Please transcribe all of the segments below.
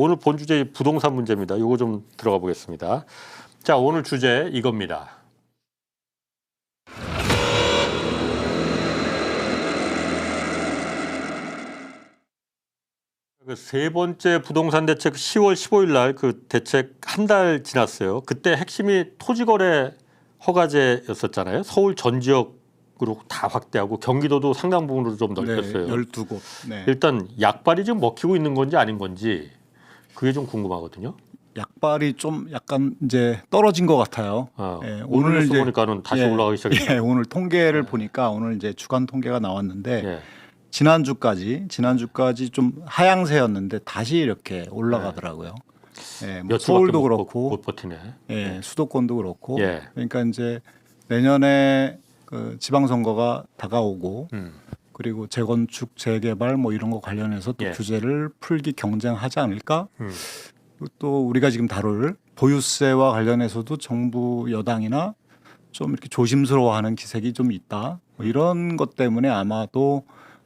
오늘 본 주제 부동산 문제입니다. 이거 좀 들어가 보겠습니다. 자, 오늘 주제 이겁니다. 그 세 번째 부동산 대책 10월 15일 날 그 대책 한 달 지났어요. 그때 핵심이 토지거래 허가제였었잖아요. 서울 전 지역으로 다 확대하고 경기도도 상당 부분으로 좀 넓혔어요. 네, 12곳. 네. 일단 약발이 지금 먹히고 있는 건지 아닌 건지 그게 좀 궁금하거든요. 약발이 좀 약간 이제 떨어진 것 같아요. 예, 오늘 오늘 이제 보니까는 다시 올라가기 시작했어요. 예, 오늘 통계를 보니까 오늘 이제 주간 통계가 나왔는데 예. 지난주까지 좀 하향세였는데 다시 이렇게 올라가더라고요. 예, 뭐 몇 서울도 주밖에 그렇고 못 버티네. 예, 수도권도 그렇고 예. 그러니까 이제 내년에 그 지방선거가 다가오고 그리고 재건축, 재개발 뭐 이런 거 관련해서 또 예. 규제를 풀기 경쟁하지 않을까? 음. 또 우리가 지금 다룰 보유세와 관련해서도 정부 여당이나 좀 이렇게 조심스러워하는 기색이 좀 있다. 뭐 이런 것 때문에 아마도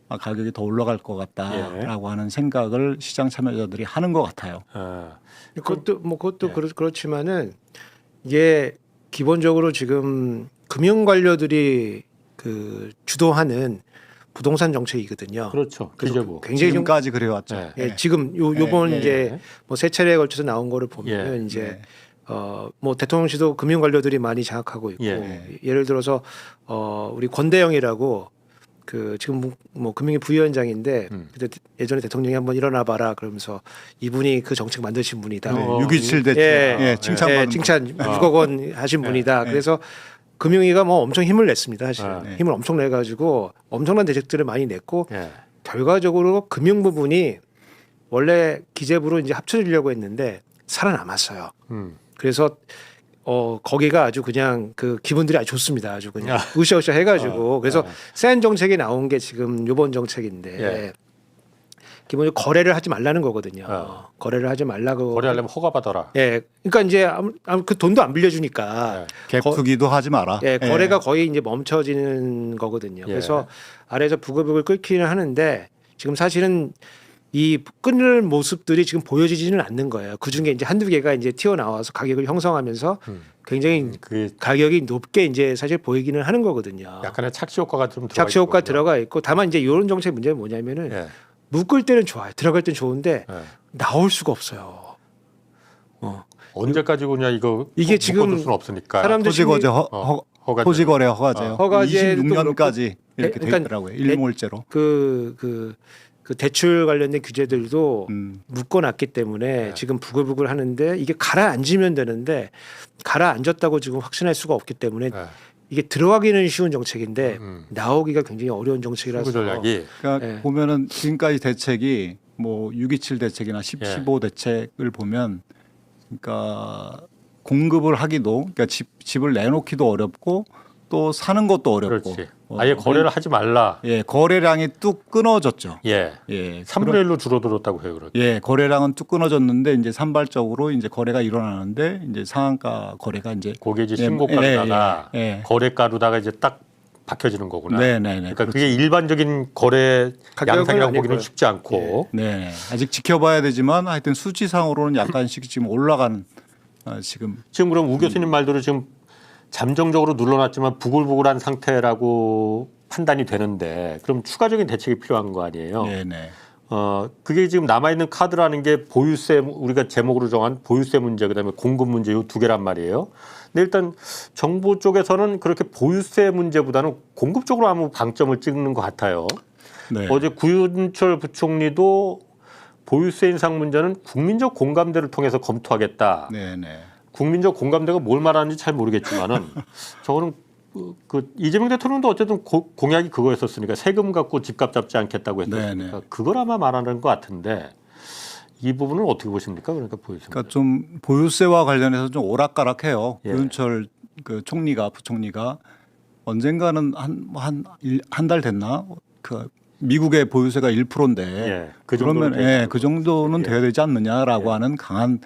가격이 더 올라갈 것 같다라고 하는 생각을 시장 참여자들이 하는 것 같아요. 아, 그것도 그렇지만은 이게 기본적으로 지금 금융 관료들이 그 주도하는 부동산 정책이거든요. 그렇죠. 그래서 기재부. 굉장히 좀 지금까지 그래왔죠. 네. 예, 지금 요번 예, 이제 뭐 세 차례에 걸쳐서 나온 거를 보면 예, 이제 뭐 대통령실도 금융 관료들이 많이 장악하고 있고 예. 예를 들어서 우리 권대영이라고 그 지금 뭐 금융위 부위원장인데 그때 예전에 대통령이 한번 일어나 봐라 그러면서 이분이 그 정책 만드신 분이다. 네, 6.27 대책 예, 칭찬받은 칭찬 6억 원 하신 분이다. 그래서 금융위가 뭐 엄청 힘을 냈습니다. 사실 힘을 엄청 내 가지고 엄청난 대책들을 많이 냈고 예. 결과적으로 금융 부분이 원래 기재부로 이제 합쳐지려고 했는데 살아남았어요. 그래서 거기가 아주 그냥 그 기분들이 아주 좋습니다. 아주 그냥 으쌰으쌰 해가지고 그래서 센 정책이 나온 게 지금 요번 정책인데 예. 기본적으로 거래를 하지 말라는 거거든요. 거래를 하지 말라고. 거래하려면 허가 받아라. 예, 그러니까 이제 그 돈도 안 빌려주니까 갭투기도 하지 마라. 예, 거래가 거의 이제 멈춰지는 거거든요. 그래서 아래에서 부글부글 끓기는 하는데 지금 사실은 이 끊을 모습들이 지금 보여지지는 않는 거예요. 그 중에 이제 한두 개가 이제 튀어나와서 가격을 형성하면서 굉장히 그게 가격이 높게 이제 사실 보이기는 하는 거거든요. 약간의 착시 효과가 좀 들어가 착시 효과 있거든요. 들어가 있고 다만 이제 이런 정책 문제는 뭐냐면은 예. 묶을 때는 좋아요. 들어갈 때는 좋은데 예. 나올 수가 없어요. 언제까지 그냥 이거 이게 지금 묶어둘 수는 없으니까. 사람들 토지거래 허가제. 토지거래 허가제요. 허가제도 26년까지 이렇게 돼 그러니까 있더라고요. 일몰제로. 그 대출 관련된 규제들도 묶어놨기 때문에 지금 부글부글 하는데 이게 가라앉으면 되는데 가라앉았다고 지금 확신할 수가 없기 때문에 이게 들어가기는 쉬운 정책인데 나오기가 굉장히 어려운 정책이라서 승부 전략이. 그러니까 보면은 지금까지 대책이 뭐 6.27 대책이나 15 대책을 보면 그러니까 공급을 하기도 그러니까 집을 내놓기도 어렵고 또 사는 것도 어렵고. 그렇지. 아예 거래를 하지 말라. 예, 거래량이 뚝 끊어졌죠. 예. 예, 3분의 1로 줄어들었다고 해요, 그렇게. 예, 거래량은 뚝 끊어졌는데 이제 산발적으로 이제 거래가 일어나는데 이제 상한가 거래가 이제 그게 이제 신고가루다가 예. 거래가루다가 이제 딱 박혀지는 거구나. 네네네. 그러니까 그게 일반적인 거래 가격은 양상이라고 아닐 보기는 거예요. 쉽지 않고. 네, 아직 지켜봐야 되지만 하여튼 수치상으로는 약간씩 지금 올라간 지금 지금 그럼 우 교수님 말대로 지금 잠정적으로 눌러놨지만 부글부글한 상태라고 판단이 되는데 그럼 추가적인 대책이 필요한 거 아니에요? 네네. 그게 지금 남아있는 카드라는 게 보유세, 우리가 제목으로 정한 보유세 문제, 그다음에 공급 문제 이 두 개란 말이에요. 근데 일단 정부 쪽에서는 그렇게 보유세 문제보다는 공급 쪽으로 아무 방점을 찍는 것 같아요. 네. 어제 구윤철 부총리도 보유세 인상 문제는 국민적 공감대를 통해서 검토하겠다. 네네. 국민적 공감대가 뭘 말하는지 잘 모르겠지만은 저거는 그 이재명 대통령도 어쨌든 공약이 그거였었으니까 세금 갖고 집값 잡지 않겠다고 했었으니까 네네. 그걸 아마 말하는 것 같은데 이 부분은 어떻게 보십니까? 그러니까 보유세. 그러니까 좀 보유세와 관련해서 좀 오락가락해요. 예. 구윤철 그 부총리가 언젠가는 한 달 됐나? 그 미국의 보유세가 1%인데 예, 그 그러면 정도는 그 정도는 예. 돼야 되지 않느냐라고 하는 강한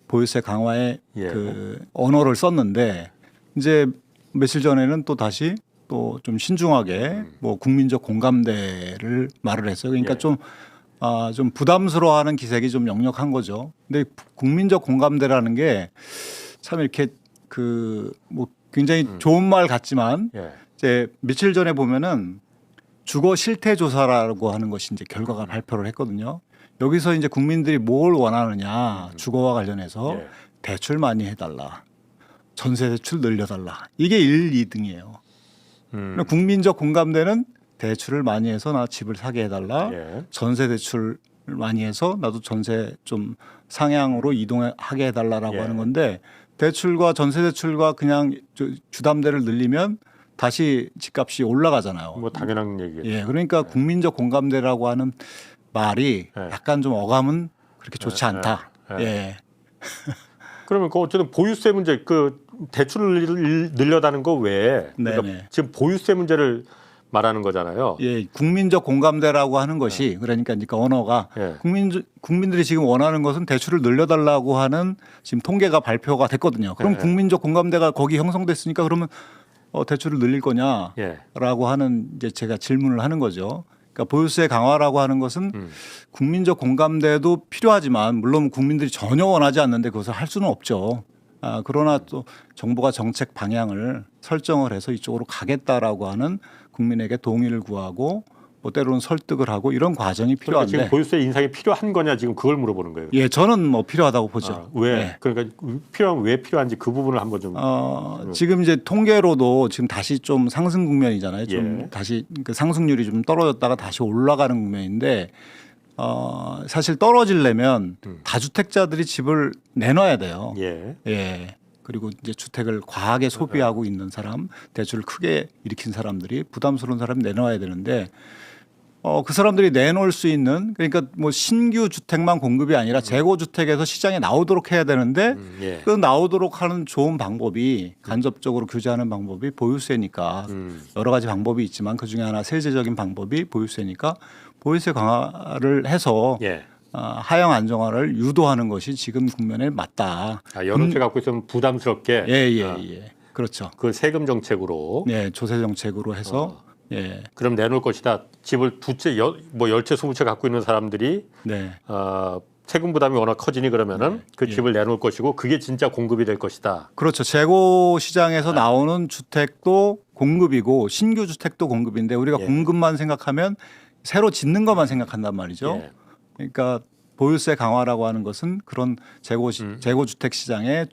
보유세 강화의 예. 그 언어를 썼는데 이제 며칠 전에는 또 다시 또 좀 신중하게 뭐 국민적 공감대를 말을 했어요. 그러니까 예. 좀 좀 부담스러워하는 기색이 좀 역력한 거죠. 근데 국민적 공감대라는 게 참 이렇게 그 뭐 굉장히 좋은 말 같지만 예. 이제 며칠 전에 보면은 주거 실태 조사라고 하는 것이 이제 결과가 발표를 했거든요. 여기서 이제 국민들이 뭘 원하느냐 주거와 관련해서 예. 대출 많이 해달라, 전세 대출 늘려달라, 이게 1, 2등이에요. 국민적 공감대는 대출을 많이 해서 나 집을 사게 해달라, 예. 전세 대출 많이 해서 나도 전세 좀 상향으로 이동하게 해달라라고 예. 하는 건데, 대출과 전세 대출과 그냥 주담대를 늘리면 다시 집값이 올라가잖아요. 뭐 당연한 얘기예요. 예, 그러니까 국민적 공감대라고 하는 말이 예. 약간 좀 어감은 그렇게 좋지 않다. 예. 예. 그러면 그 어쨌든 보유세 문제 그 대출을 늘려다는 거 외에 그러니까 네네. 지금 보유세 문제를 말하는 거잖아요. 예, 국민적 공감대라고 하는 것이 그러니까 언어가 예. 국민들이 지금 원하는 것은 대출을 늘려달라고 하는 지금 통계가 발표가 됐거든요. 그럼 예. 국민적 공감대가 거기 형성됐으니까 그러면 대출을 늘릴 거냐라고 예. 하는 이제 제가 질문을 하는 거죠. 그러니까 보유세 강화라고 하는 것은 국민적 공감대도 필요하지만 물론 국민들이 전혀 원하지 않는데 그것을 할 수는 없죠. 그러나 또 정부가 정책 방향을 설정을 해서 이쪽으로 가겠다라고 하는 국민에게 동의를 구하고 뭐 때로는 설득을 하고 이런 과정이 그러니까 필요한데 지금 보유세 인상이 필요한 거냐 지금 그걸 물어보는 거예요. 예, 저는 뭐 필요하다고 보죠. 왜? 예. 그러니까 왜 필요한지 그 부분을 한번 좀. 지금 이제 통계로도 지금 다시 좀 상승 국면이잖아요. 좀 예. 다시 그 상승률이 좀 떨어졌다가 다시 올라가는 국면인데 사실 떨어지려면 다주택자들이 집을 내놔야 돼요. 예. 예. 그리고 이제 주택을 과하게 소비하고 있는 사람, 대출을 크게 일으킨 사람들이 부담스러운 사람이 내놔야 되는데 그 사람들이 내놓을 수 있는 그러니까 뭐 신규 주택만 공급이 아니라 재고 주택에서 시장에 나오도록 해야 되는데 예. 그 나오도록 하는 좋은 방법이 간접적으로 규제하는 방법이 보유세니까 여러 가지 방법이 있지만 그 중에 하나 세제적인 방법이 보유세니까 보유세 강화를 해서 예. 하형 안정화를 유도하는 것이 지금 국면에 맞다. 여러 채 갖고 있으면 부담스럽게. 예. 그렇죠. 그 세금 정책으로. 네, 조세 정책으로 해서 예. 그럼 내놓을 것이다. 집을 두 채, 뭐 10채, 20채 갖고 있는 사람들이 네. 세금 부담이 워낙 커지니 그러면은 그 집을 내놓을 것이고 그게 진짜 공급이 될 것이다. 그렇죠. 재고 시장에서 나오는 주택도 공급이고 신규 주택도 공급인데 우리가 예. 공급만 생각하면 새로 짓는 것만 생각한단 말이죠. 예. 그러니까 보유세 강화라고 하는 것은 그런 재고 주택 시장에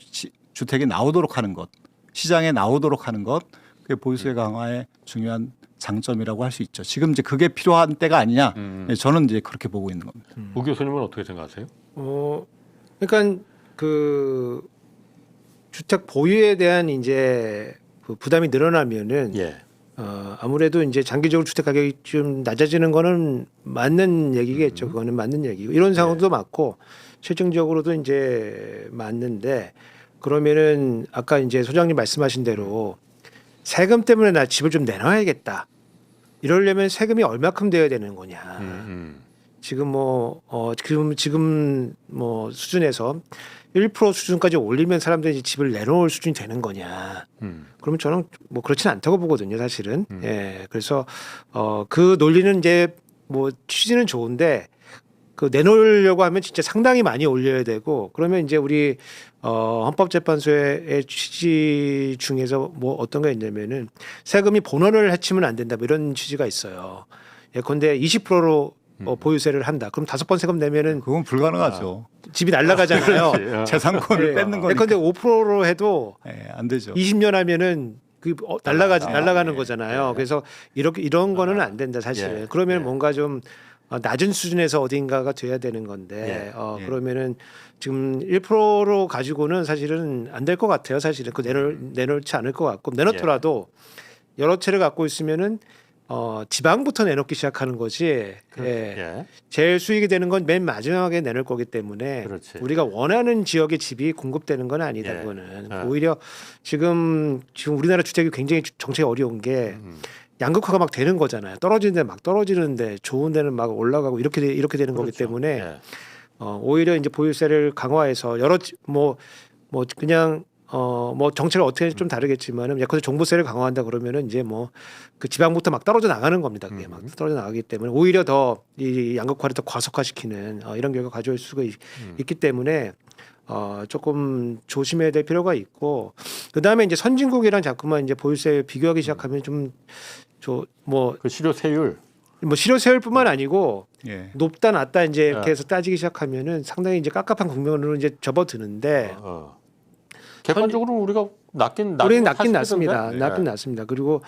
주택이 나오도록 하는 것, 시장에 나오도록 하는 것, 그게 보유세 강화의 중요한 장점이라고 할 수 있죠. 지금 이제 그게 필요한 때가 아니냐. 저는 이제 그렇게 보고 있는 겁니다. 우 교수님은 어떻게 생각하세요? 그러니까 그 주택 보유에 대한 이제 그 부담이 늘어나면은 예. 아무래도 이제 장기적으로 주택 가격이 좀 낮아지는 거는 맞는 얘기겠죠. 그거는 맞는 얘기고 이런 상황도 맞고 실증적으로도 이제 맞는데 그러면은 아까 이제 소장님 말씀하신 대로 세금 때문에 나 집을 좀 내놔야겠다. 이러려면 세금이 얼마큼 돼야 되는 거냐. 지금 지금 뭐 수준에서 1% 수준까지 올리면 사람들이 이제 집을 내놓을 수준이 되는 거냐. 그러면 저는 뭐 그렇지는 않다고 보거든요, 사실은. 예. 그래서 그 논리는 이제 뭐 취지는 좋은데 그 내놓으려고 하면 진짜 상당히 많이 올려야 되고 그러면 이제 우리 헌법재판소의 취지 중에서 뭐 어떤 게 있냐면은 세금이 본원을 해치면 안 된다 뭐 이런 취지가 있어요. 예컨대 20%로 보유세를 한다. 그럼 5번 세금 내면은 그건 불가능하죠. 집이 날아가잖아요. 재산권을 뺏는 거니까. 예컨대 5%로 해도 안 되죠. 20년 하면은 그 날아가는 거잖아요. 그래서 이런 거는 안 된다 사실은. 그러면 뭔가 좀 낮은 수준에서 어딘가가 돼야 되는 건데 그러면은 지금 1%로 가지고는 사실은 안 될 것 같아요. 사실은 그 내놓지 않을 것 같고 내놓더라도 여러 채를 갖고 있으면은 지방부터 내놓기 시작하는 거지. 제일 수익이 되는 건 맨 마지막에 내놓을 거기 때문에 그렇지. 우리가 원하는 지역의 집이 공급되는 건 아니다. 그거는 오히려 지금 우리나라 주택이 굉장히 정책이 어려운 게 양극화가 막 되는 거잖아요. 떨어지는 데 막 떨어지는데 좋은 데는 막 올라가고 이렇게 되는 거기 때문에 오히려 이제 보유세를 강화해서 여러 그냥 뭐 정책을 어떻게 좀 다르겠지만은 예컨대 종부세를 강화한다 그러면은 이제 뭐 그 지방부터 막 떨어져 나가는 겁니다. 그게 막 떨어져 나가기 때문에 오히려 더 이 양극화를 더 과속화시키는 이런 결과 가져올 수가 있기 때문에 조금 조심해야 될 필요가 있고 그다음에 이제 선진국이랑 자꾸만 이제 보유세 비교하기 시작하면 뭐 그 실효세율. 실효세율뿐만 아니고 예. 높다 낮다 이제 이렇게 해서 따지기 시작하면은 상당히 이제 깝깝한 국면으로 이제 접어드는데 객관적으로 우리가 우리는 낮긴 낮긴 사실이던데? 낮습니다. 낮긴 낮습니다. 그리고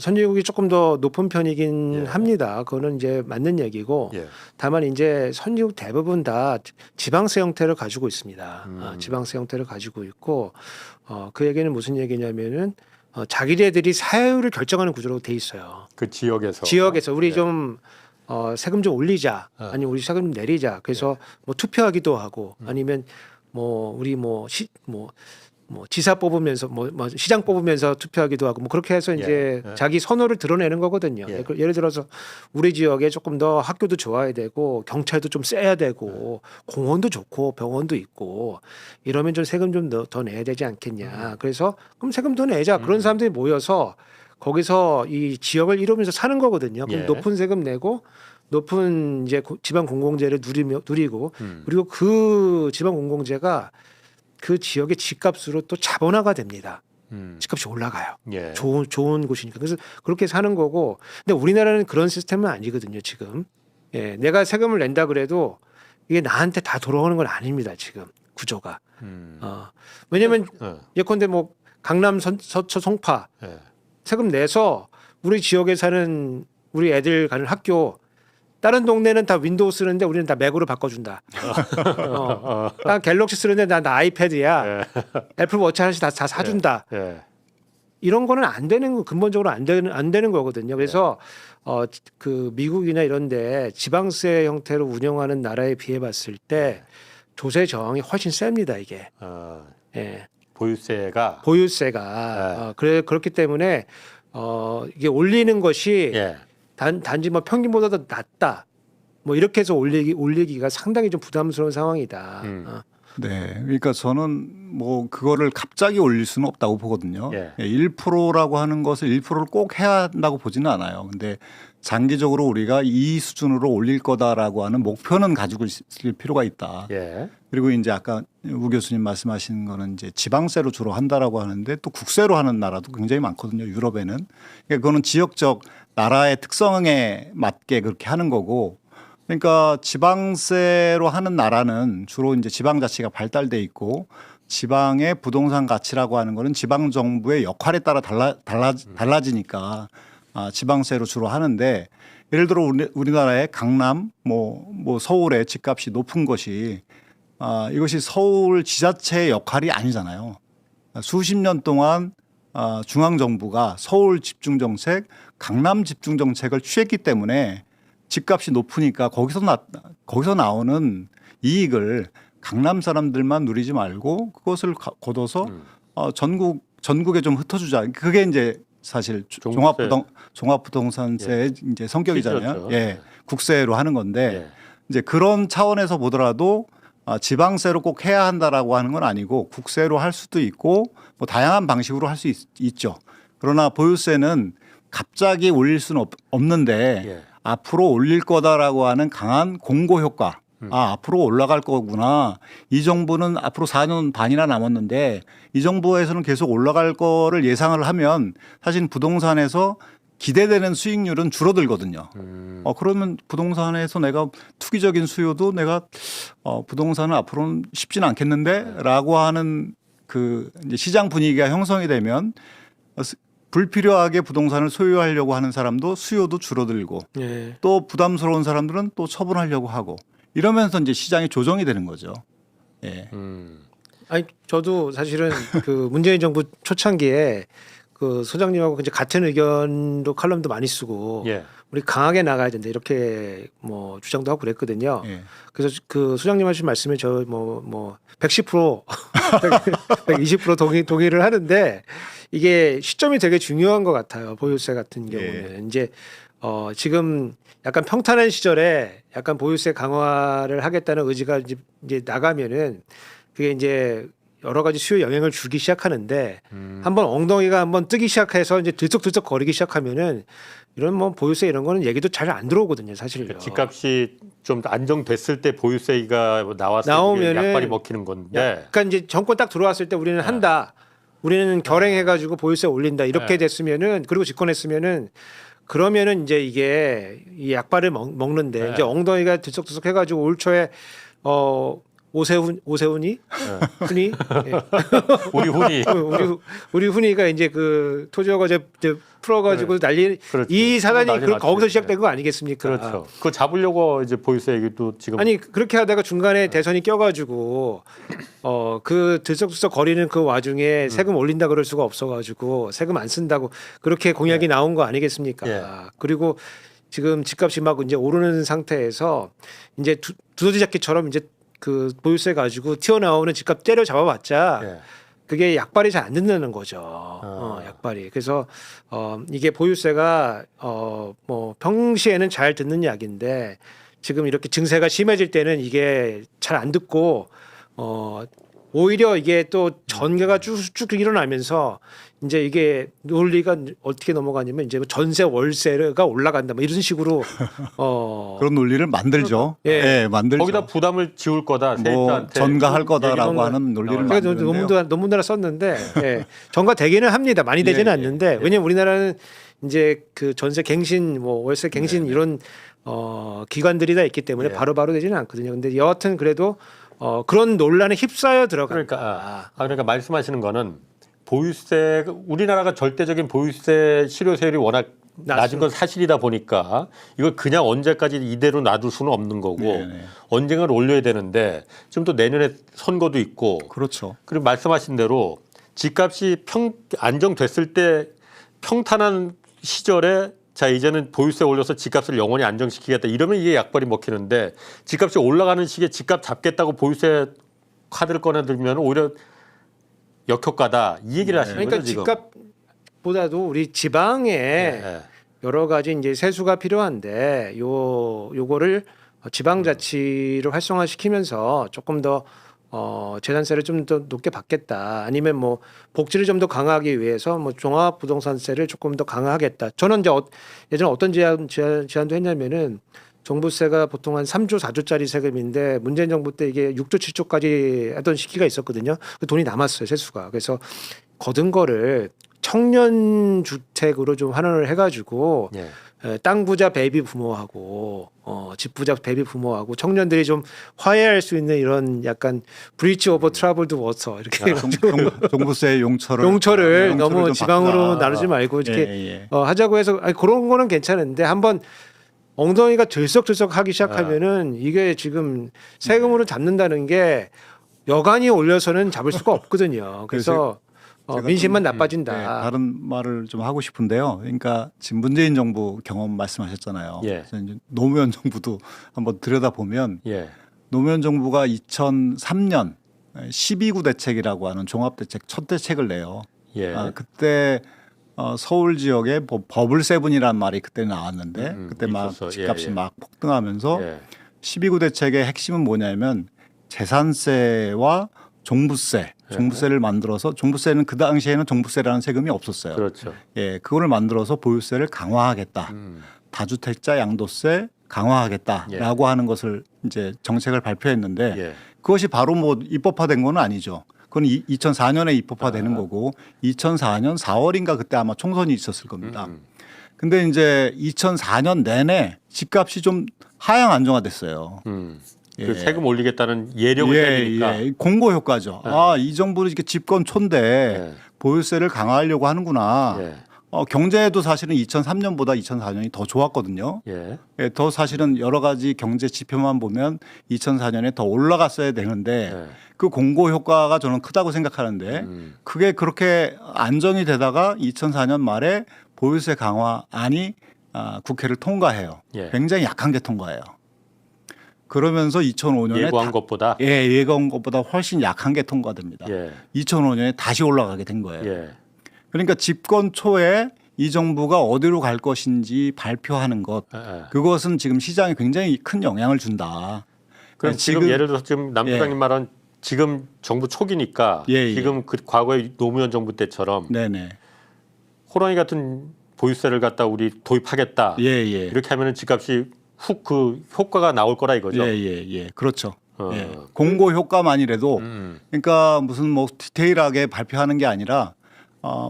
선진국이 조금 더 높은 편이긴 예. 합니다. 그거는 이제 맞는 얘기고 예. 다만 이제 선진국 대부분 다 지방세 형태를 가지고 있습니다. 지방세 형태를 가지고 있고 그 얘기는 무슨 얘기냐면은 자기네들이 사유를 결정하는 구조로 돼 있어요. 그 지역에서. 지역에서 우리 예. 좀 세금 좀 올리자, 아니면 우리 세금 좀 내리자. 그래서 뭐 투표하기도 하고, 아니면 뭐 우리 뭐 지사 뽑으면서 뭐 시장 뽑으면서 투표하기도 하고, 뭐 그렇게 해서 이제 예. 자기 선호를 드러내는 거거든요. 예. 예를 들어서 우리 지역에 조금 더 학교도 좋아야 되고, 경찰도 좀 세야 되고, 공원도 좋고, 병원도 있고, 이러면 좀 세금 좀 더 내야 되지 않겠냐. 그래서 그럼 세금 더 내자. 그런 사람들이 모여서 거기서 이 지역을 이루면서 사는 거거든요. 그럼 예. 높은 세금 내고 높은 이제 지방 공공재를 누리고 그리고 그 지방 공공재가 그 지역의 집값으로 또 자본화가 됩니다. 집값이 올라가요. 예. 좋은 곳이니까. 그래서 그렇게 사는 거고. 근데 우리나라는 그런 시스템은 아니거든요, 지금. 예, 내가 세금을 낸다 그래도 이게 나한테 다 돌아오는 건 아닙니다, 지금 구조가. 왜냐면 예컨대 뭐 강남 서초 송파 예. 세금 내서 우리 지역에 사는 우리 애들 가는 학교 다른 동네는 다 윈도우 쓰는데 우리는 다 맥으로 바꿔준다. 나 갤럭시 쓰는데 나 아이패드야. 예. 애플 워치 하나씩 다 사준다. 예. 이런 거는 안 되는 거 근본적으로 안 되는 거거든요. 그래서 그 미국이나 이런데 지방세 형태로 운영하는 나라에 비해 봤을 때 조세 저항이 훨씬 셉니다 이게. 예. 보유세가 보유세가 그렇기 때문에 이게 올리는 것이 예. 단지 뭐 평균보다 더 낮다. 뭐 이렇게 해서 올리기가 상당히 좀 부담스러운 상황이다. 네, 그러니까 저는 뭐 그거를 갑자기 올릴 수는 없다고 보거든요. 예. 1%라고 하는 것을 1%를 꼭 해야 한다고 보지는 않아요. 근데 장기적으로 우리가 이 수준으로 올릴 거다라고 하는 목표는 가지고 있을 필요가 있다. 예. 그리고 이제 아까 우 교수님 말씀하신 거는 이제 지방세로 주로 한다라고 하는데 또 국세로 하는 나라도 굉장히 많거든요. 유럽에는. 그러니까 그거는 지역적 나라의 특성에 맞게 그렇게 하는 거고 그러니까 지방세로 하는 나라는 주로 이제 지방자치가 발달돼 있고 지방의 부동산 가치라고 하는 거는 지방 정부의 역할에 따라 달라지니까 지방세로 주로 하는데 예를 들어 우리나라의 강남 뭐 서울의 집값이 높은 것이 이것이 서울 지자체의 역할이 아니잖아요. 수십 년 동안 중앙 정부가 서울 집중 정책, 강남 집중 정책을 취했기 때문에 집값이 높으니까 거기서 나오는 이익을 강남 사람들만 누리지 말고 그것을 거둬서 전국에 좀 흩어주자. 그게 이제 사실 종합부동산세의 이제 성격이잖아요. 실제였죠. 예, 국세로 하는 건데 예. 이제 그런 차원에서 보더라도 지방세로 꼭 해야 한다라고 하는 건 아니고 국세로 할 수도 있고 뭐 다양한 방식으로 할 수 있죠. 그러나 보유세는 갑자기 올릴 수는 없는데 예. 앞으로 올릴 거다라고 하는 강한 공고 효과. 앞으로 올라갈 거구나. 이 정부는 앞으로 4년 반이나 남았는데 이 정부에서는 계속 올라갈 거를 예상을 하면 사실 부동산에서 기대되는 수익률은 줄어들거든요. 그러면 부동산에서 내가 투기적인 수요도 내가 부동산은 앞으로는 쉽지는 않겠는데라고 하는 그 이제 시장 분위기가 형성이 되면 불필요하게 부동산을 소유하려고 하는 사람도 수요도 줄어들고 예. 또 부담스러운 사람들은 또 처분하려고 하고 이러면서 이제 시장이 조정이 되는 거죠. 예. 아니 저도 사실은 그 문재인 정부 초창기에 그 소장님하고 이제 같은 의견도 칼럼도 많이 쓰고 예. 우리 강하게 나가야 된다 이렇게 뭐 주장도 하고 그랬거든요. 예. 그래서 그 소장님 하신 말씀에 저 뭐 110% 120% 동의를 하는데 이게 시점이 되게 중요한 것 같아요. 보유세 같은 경우는 이제 지금 약간 평탄한 시절에 약간 보유세 강화를 하겠다는 의지가 이제 나가면은 그게 이제 여러 가지 수요 영향을 주기 시작하는데 한번 엉덩이가 한번 뜨기 시작해서 이제 들썩들썩 거리기 시작하면은 이런 뭐 보유세 이런 거는 얘기도 잘 안 들어오거든요, 사실요. 그러니까 집값이 좀 안정됐을 때 보유세가 나왔을 때 나오면은 약발이 먹히는 건데. 그러니까 이제 정권 딱 들어왔을 때 우리는 한다. 우리는 결행해가지고 보유세 올린다. 이렇게 됐으면은 그리고 집권했으면은 그러면은 이제 이게 이 약발을 먹는데 이제 엉덩이가 들썩들썩 해가지고 올 초에 오세훈이 훈이 예. 우리 훈이 우리 훈이가 이제 그 토지허가제 풀어가지고 난리 그렇지. 이 사단이 난리 났지. 거기서 시작된 거 아니겠습니까? 그렇죠. 그거 잡으려고 이제 보유세 얘기도 지금 아니 그렇게 하다가 중간에 대선이 껴가지고 그 들썩들썩 거리는 그 와중에 세금 올린다 그럴 수가 없어가지고 세금 안 쓴다고 그렇게 공약이 나온 거 아니겠습니까? 예. 그리고 지금 집값이 막 이제 오르는 상태에서 이제 두더지 잡기처럼 이제 그 보유세 가지고 튀어나오는 집값 때려 잡아봤자 예. 그게 약발이 잘 안 된다는 거죠. 약발이. 그래서 이게 보유세가 뭐 평시에는 잘 듣는 약인데 지금 이렇게 증세가 심해질 때는 이게 잘 안 듣고 오히려 이게 또 전개가 쭉쭉 일어나면서 이제 이게 논리가 어떻게 넘어가냐면 이제 전세 월세가 올라간다 뭐 이런 식으로 그런 논리를 만들죠. 예. 예, 만들죠. 거기다 부담을 지울 거다. 뭐 세입자한테 전가할 거다라고 얘기는 하는 논리를 제가 만드는데요. 논문도 하나 썼는데 예. 전가 되기는 합니다. 많이 되지는 예, 않는데 왜냐면 우리나라는 이제 그 전세 갱신 뭐 월세 갱신 이런 기관들이 다 있기 때문에 예. 바로바로 되지는 않거든요. 근데 여하튼 그래도 그런 논란에 휩싸여 들어가. 그러니까 말씀하시는 거는 보유세 우리나라가 절대적인 보유세 실효세율이 워낙 낮은 건 사실이다 보니까 이걸 그냥 언제까지 이대로 놔둘 수는 없는 거고 네네. 언젠가는 올려야 되는데 지금 또 내년에 선거도 있고 그렇죠. 그리고 말씀하신 대로 집값이 안정됐을 때 평탄한 시절에 자 이제는 보유세 올려서 집값을 영원히 안정시키겠다 이러면 이게 약발이 먹히는데 집값이 올라가는 시기에 집값 잡겠다고 보유세 카드를 꺼내들면 오히려 역효과다 이 얘기를 하시는 그러니까 거죠 지금. 집값보다도 우리 지방에 예. 여러 가지 이제 세수가 필요한데 요거를 지방자치를 활성화시키면서 조금 더 재산세를 좀 더 높게 받겠다. 아니면 뭐 복지를 좀 더 강화하기 위해서 뭐 종합부동산세를 조금 더 강화하겠다. 저는 이제 예전에 어떤 제안도 했냐면은 종부세가 보통 한 3조 4조짜리 세금인데 문재인 정부 때 이게 6조 7조까지 하던 시기가 있었거든요. 그 돈이 남았어요, 세수가. 그래서 거둔 거를 청년 주택으로 좀 환원을 해가지고 예. 땅 부자 베이비 부모하고 집 부자 베이비 부모하고 청년들이 좀 화해할 수 있는 이런 약간 브리지 오버 트러블드 워터 이렇게 해가지고 종부세 용처를 너무 좀 지방으로 바꾸라. 나누지 말고 이렇게 예. 하자고 해서 아니, 그런 거는 괜찮은데 한번 엉덩이가 들썩들썩 하기 시작하면은 이게 지금 세금으로 잡는다는 게 여간이 올려서는 잡을 수가 없거든요. 그래서 제가 민심만 좀, 나빠진다. 네, 다른 말을 좀 하고 싶은데요. 그러니까 지금 문재인 정부 경험 말씀하셨잖아요. 예. 그래서 이제 노무현 정부도 한번 들여다보면 예. 노무현 정부가 2003년 12구 대책이라고 하는 종합대책 첫 대책을 내요. 예. 그때 서울 지역에 버블 세븐이라는 말이 그때 나왔는데 그때 막 있었어. 집값이 예. 막 폭등하면서 예. 12구 대책의 핵심은 뭐냐면 재산세와 종부세를 만들어서 종부세는 그 당시에는 종부세라는 세금이 없었어요. 그렇죠. 예, 그거를 만들어서 보유세를 강화하겠다. 다주택자 양도세 강화하겠다라고 하는 것을 이제 정책을 발표했는데 예. 그것이 바로 뭐 입법화된 건 아니죠. 그건 2004년에 입법화되는 거고 2004년 4월인가 그때 아마 총선이 있었을 겁니다. 근데 이제 2004년 내내 집값이 좀 하향 안정화됐어요. 그 세금 올리겠다는 예력을 때리니까. 예. 공고 효과죠. 이 정부는 이렇게 집권초인데 예. 보유세를 강화하려고 하는구나. 예. 경제도 사실은 2003년보다 2004년이 더 좋았거든요. 예. 예, 더 사실은 여러 가지 경제 지표만 보면 2004년에 더 올라갔어야 되는데 예. 그 공고 효과가 저는 크다고 생각하는데 그게 그렇게 안정이 되다가 2004년 말에 보유세 강화안이 국회를 통과해요. 예. 굉장히 약한 게 통과해요. 그러면서 2005년에 예고한 것보다. 예고한 것보다 훨씬 약한 게 통과됩니다. 예. 2005년에 다시 올라가게 된 거예요. 예. 그러니까 집권 초에 이 정부가 어디로 갈 것인지 발표하는 것 예. 그것은 지금 시장에 굉장히 큰 영향을 준다. 그럼 지금 예를 들어서 지금 남 소장님 말한 지금 정부 초기니까 예, 예. 지금 그 과거의 노무현 정부 때처럼 네네. 호랑이 같은 보유세를 갖다 우리 도입하겠다. 예. 이렇게 하면은 집값이 훅 그 효과가 나올 거라 이거죠. 예. 그렇죠. 어. 예. 공고 효과만이라도 음. 그러니까 무슨 뭐 디테일하게 발표하는 게 아니라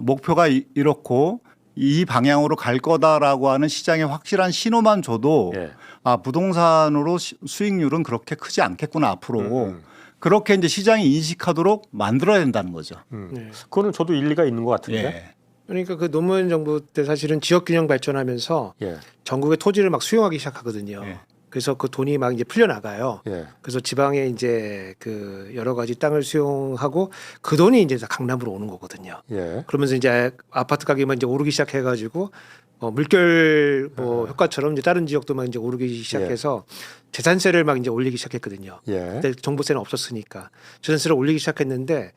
목표가 이렇고 이 방향으로 갈 거다라고 하는 시장에 확실한 신호만 줘도 예. 부동산으로 수익률은 그렇게 크지 않겠구나 앞으로 그렇게 이제 시장이 인식하도록 만들어야 된다는 거죠. 네. 그거는 저도 일리가 있는 것 같은데. 예. 그러니까 그 노무현 정부 때 사실은 지역 균형 발전하면서 예. 전국의 토지를 막 수용하기 시작하거든요. 예. 그래서 그 돈이 막 이제 풀려 나가요. 예. 그래서 지방에 이제 그 여러 가지 땅을 수용하고 그 돈이 이제 다 강남으로 오는 거거든요. 예. 그러면서 이제 아파트 가격만 이제 오르기 시작해가지고 물결 뭐 효과처럼 이제 다른 지역도 막 이제 오르기 시작해서 재산세를 막 이제 올리기 시작했거든요. 예. 그때 종부세는 없었으니까 재산세를 올리기 시작했는데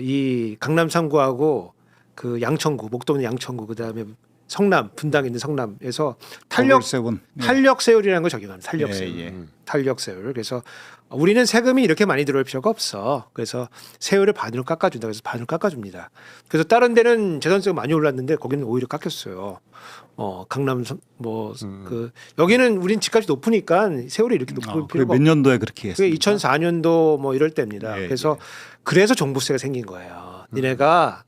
이 강남 3구하고 그 양천구, 목동 양천구 그다음에 성남 분당에 있는 성남에서 세븐. 탄력 세율이라는 걸 적용합니다. 탄력 세율. 예. 탄력 세율. 그래서 우리는 세금이 이렇게 많이 들어올 필요가 없어. 그래서 세율을 반으로 깎아준다. 그래서 반으로 깎아줍니다. 그래서 다른 데는 재산세가 많이 올랐는데 거기는 오히려 깎였어요. 강남 그 여기는 우린 집값이 높으니까 세율이 이렇게 높을 필요가 몇 년도에 그렇게 그게 했습니까? 2004년도 뭐 이럴 때입니다. 예, 그래서 종부세가 생긴 거예요. 니네가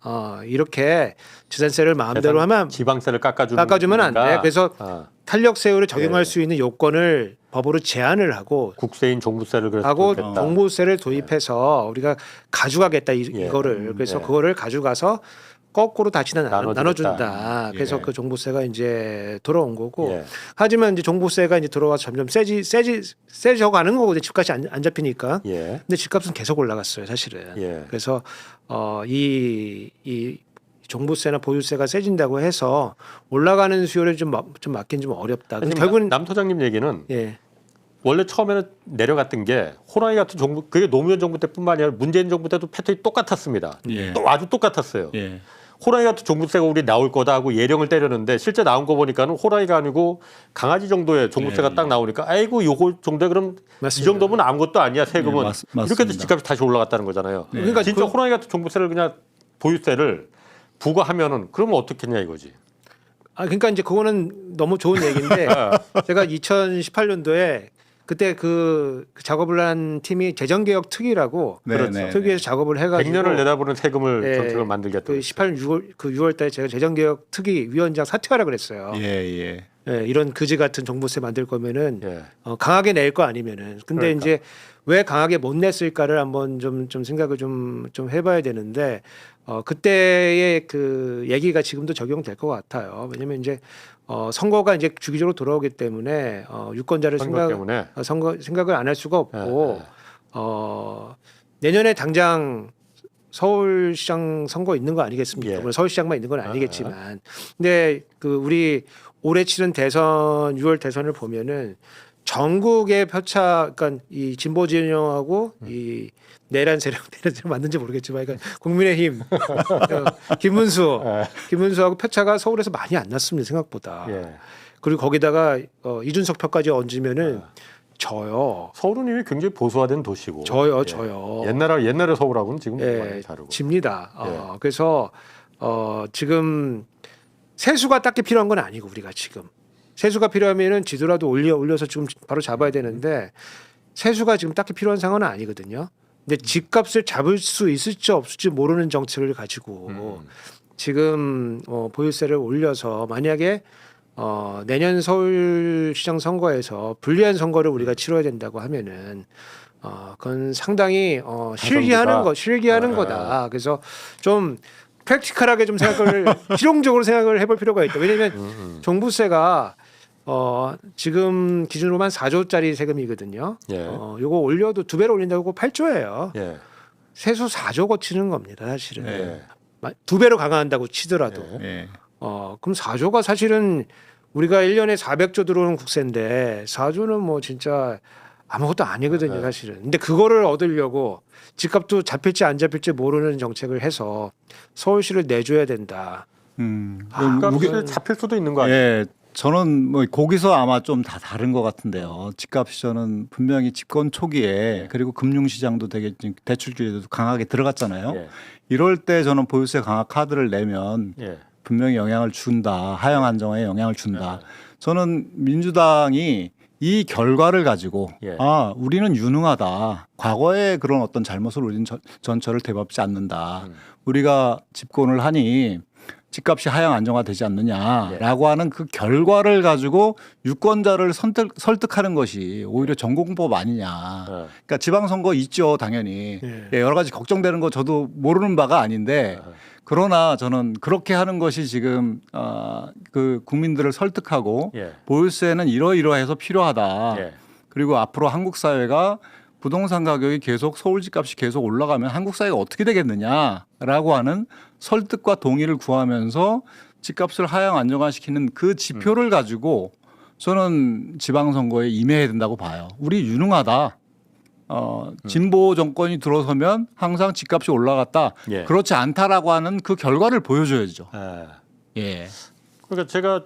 이렇게 재산세를 마음대로 하면 지방세를 깎아주면 안 돼. 그래서 탄력 세율을 적용할 예. 수 있는 요건을 법으로 제한을 하고 국세인 종부세를 그래서 하고 도입했다. 종부세를 도입해서 우리가 가져가겠다 예. 이거를 그래서 예. 그거를 가져가서 거꾸로 다시 나눠준다. 그래서 예. 그 종부세가 이제 돌아온 거고 예. 하지만 이제 종부세가 이제 들어와서 점점 세져 가는 거거든요. 집값이 안 잡히니까. 예. 근데 집값은 계속 올라갔어요, 사실은. 예. 그래서 이 종부세나 보유세가 세진다고 해서 올라가는 수요를 좀 막긴 좀 어렵다. 근데 결국은 남토장님 얘기는 예. 원래 처음에는 내려갔던 게 호랑이 같은 정부 그게 노무현 정부 때뿐만 아니라 문재인 정부 때도 패턴이 똑같았습니다. 예. 또 아주 똑같았어요. 예. 호랑이 같은 종부세가 우리 나올 거다 하고 예령을 때렸는데 실제 나온 거 보니까는 호랑이가 아니고 강아지 정도의 종부세가 예. 딱 나오니까 아이고 요거 정도에 그럼 맞습니다. 이 정도면 아무것도 아니야 세금은 예, 이렇게 해서 맞습니다. 집값이 다시 올라갔다는 거잖아요. 네. 그러니까 진짜 호랑이 같은 종부세를 그냥 보유세를 부과하면은 그러면 어떻겠냐 이거지. 그러니까 이제 그거는 너무 좋은 얘기인데 제가 2018년도에 그때 그 작업을 한 팀이 재정개혁 특위라고 네. 특위에서 작업을 해가지고 100년을 내다보는 세금을 예, 정책을 만들겠다. 그 6월달에 제가 재정개혁 특위 위원장 사퇴하라 그랬어요. 예. 예, 이런 그지 같은 종부세 만들 거면은 예. 강하게 낼 거 아니면은. 근데 그러니까. 이제 왜 강하게 못 냈을까를 한번 좀 생각을 좀 해봐야 되는데 그때의 그 얘기가 지금도 적용될 것 같아요. 왜냐면 이제 선거가 이제 주기적으로 돌아오기 때문에 유권자를 선거 때문에 생각을 안 할 수가 없고 예. 내년에 당장 서울시장 선거 있는 거 아니겠습니까? 예. 물론 서울시장만 있는 건 아니겠지만, 근데 그 우리 올해 치른 대선 6월 대선을 보면은 전국의 표차, 그러니까 이 진보 진영하고 이 내란 세력 맞는지 모르겠지만, 그러니까 국민의힘 김문수하고 표차가 서울에서 많이 안 났습니다 생각보다. 예. 그리고 거기다가 이준석 표까지 얹으면은 져요. 서울은 이미 굉장히 보수화된 도시고. 져요. 옛날에 서울하고는 지금 예, 많이 다르고. 집니다. 예. 그래서 지금 세수가 딱히 필요한 건 아니고 우리가 지금 세수가 필요하면은 지도라도 올려서 지금 바로 잡아야 되는데 세수가 지금 딱히 필요한 상황은 아니거든요. 근데 집값을 잡을 수 있을지 없을지 모르는 정책을 가지고 지금 보유세를 올려서 만약에 내년 서울시장 선거에서 불리한 선거를 우리가 치러야 된다고 하면은 그건 상당히 실기하는 거다. 그래서 좀 프랙티컬하게 좀 실용적으로 생각을 해볼 필요가 있다. 왜냐하면 종부세가 지금 기준으로만 4조짜리 세금이거든요. 예. 요거 올려도 2배로 올린다고 8조예요. 예. 세수 4조 거치는 겁니다, 사실은. 예. 2배로 강화한다고 치더라도. 예. 그럼 4조가 사실은 우리가 1년에 400조 들어오는 국세인데 4조는 뭐 진짜 아무것도 아니거든요, 사실은. 근데 그거를 얻으려고 집값도 잡힐지 안 잡힐지 모르는 정책을 해서 서울시를 내줘야 된다. 그러니까 그건- 잡힐 수도 있는 거 아니에요? 예. 저는 뭐 거기서 아마 좀 다 다른 것 같은데요. 집값이 저는 분명히 집권 초기에 그리고 금융시장도 되게 대출 규제도 강하게 들어갔잖아요. 예. 이럴 때 저는 보유세 강화 카드를 내면 예. 분명히 영향을 준다. 하향 안정화에 영향을 준다. 예. 저는 민주당이 이 결과를 가지고 예. 아 우리는 유능하다. 과거에 그런 어떤 잘못을 우리는 전철을 되밟지 않는다. 우리가 집권을 하니 집값이 하향 안정화되지 않느냐라고 하는 그 결과를 가지고 유권자를 설득하는 것이 오히려 전공법 아니냐. 그러니까 지방선거 있죠, 당연히. 예, 여러 가지 걱정되는 거 저도 모르는 바가 아닌데 그러나 저는 그렇게 하는 것이 지금 그 국민들을 설득하고 예. 보유세는 이러이러해서 필요하다. 예. 그리고 앞으로 한국 사회가 부동산 가격이 계속 서울 집값이 계속 올라가면 한국 사회가 어떻게 되겠느냐라고 하는 설득과 동의를 구하면서 집값을 하향 안정화시키는 그 지표를 가지고 저는 지방선거에 임해야 된다고 봐요. 우리 유능하다. 진보 정권이 들어서면 항상 집값이 올라갔다. 예. 그렇지 않다라고 하는 그 결과를 보여줘야죠. 예. 예. 그러니까 제가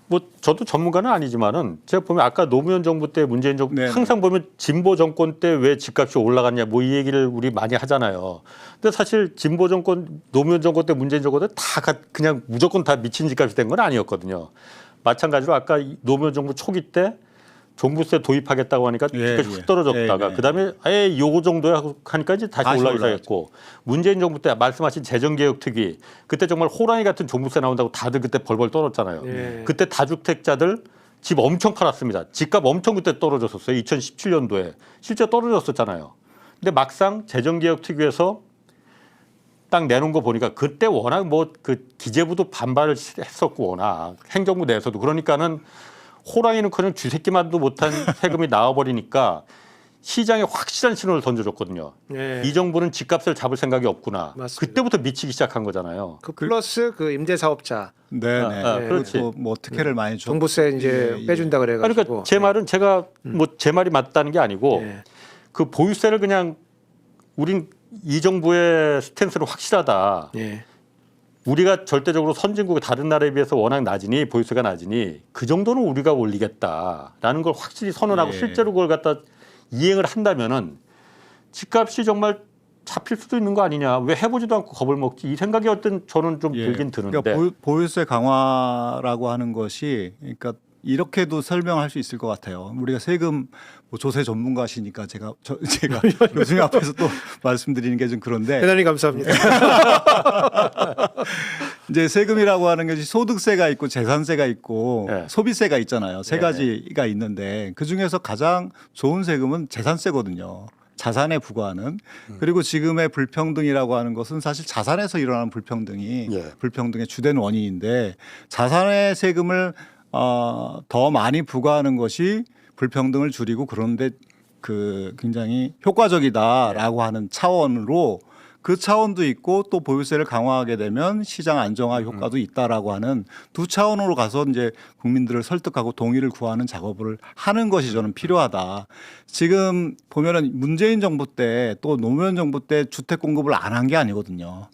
뭐 저도 전문가는 아니지만은 제가 보면 아까 노무현 정부 때 문재인 정부 네네. 항상 보면 진보 정권 때 왜 집값이 올라갔냐 뭐 이 얘기를 우리 많이 하잖아요. 근데 사실 진보 정권 노무현 정권 때 문재인 정권 때 다 그냥 무조건 다 미친 집값이 된 건 아니었거든요. 마찬가지로 아까 노무현 정부 초기 때 종부세 도입하겠다고 하니까 예, 집값이 예. 훅 떨어졌다가 예, 예. 그다음에 아예 요거 정도야 하니까 이제 다시 올라가기 시작했고 문재인 정부 때 말씀하신 재정개혁특위 그때 정말 호랑이 같은 종부세 나온다고 다들 그때 벌벌 떨었잖아요. 예. 그때 다주택자들 집 엄청 팔았습니다. 집값 엄청 그때 떨어졌었어요. 2017년도에 실제 떨어졌었잖아요. 근데 막상 재정개혁특위에서 딱 내놓은 거 보니까 그때 워낙 뭐 그 기재부도 반발을 했었고 워낙 행정부 내에서도 그러니까는 호랑이는 그냥 쥐새끼만도 못한 세금이 나와버리니까 시장에 확실한 신호를 던져줬거든요. 예. 이 정부는 집값을 잡을 생각이 없구나. 맞습니다. 그때부터 미치기 시작한 거잖아요. 그 플러스 그 임대사업자 네네. 그렇지. 뭐 특혜를 많이 줬. 종부세 이제 예, 빼준다 그래가지고. 그러니까 제 말은 제가 뭐 제 말이 맞다는 게 아니고 예. 그 보유세를 그냥 우린 이 정부의 스탠스는 확실하다. 예. 우리가 절대적으로 선진국의 다른 나라에 비해서 워낙 낮으니 보유세가 낮으니 그 정도는 우리가 올리겠다라는 걸 확실히 선언하고 예. 실제로 그걸 갖다 이행을 한다면은 집값이 정말 잡힐 수도 있는 거 아니냐. 왜 해보지도 않고 겁을 먹지. 이 생각이 어떤 저는 좀 들긴 드는데. 그러니까 보유세 강화라고 하는 것이 그러니까 이렇게도 설명할 수 있을 것 같아요. 우리가 세금 뭐 조세 전문가시니까 제가 교수님 앞에서 또 말씀드리는 게 좀 그런데 대단히 감사합니다. 이제 세금이라고 하는 것이 소득세가 있고 재산세가 있고 네. 소비세가 있잖아요. 세 네. 가지가 있는데 그 중에서 가장 좋은 세금은 재산세거든요. 자산에 부과하는. 그리고 지금의 불평등이라고 하는 것은 사실 자산에서 일어나는 불평등이 예. 불평등의 주된 원인인데 자산의 세금을 더 많이 부과하는 것이 불평등을 줄이고 그런데 그 굉장히 효과적이다라고 하는 차원으로 그 차원도 있고 또 보유세를 강화하게 되면 시장 안정화 효과도 있다라고 하는 두 차원으로 가서 이제 국민들을 설득하고 동의를 구하는 작업을 하는 것이 저는 필요하다. 지금 보면은 문재인 정부 때 또 노무현 정부 때 주택 공급을 안 한 게 아니거든요.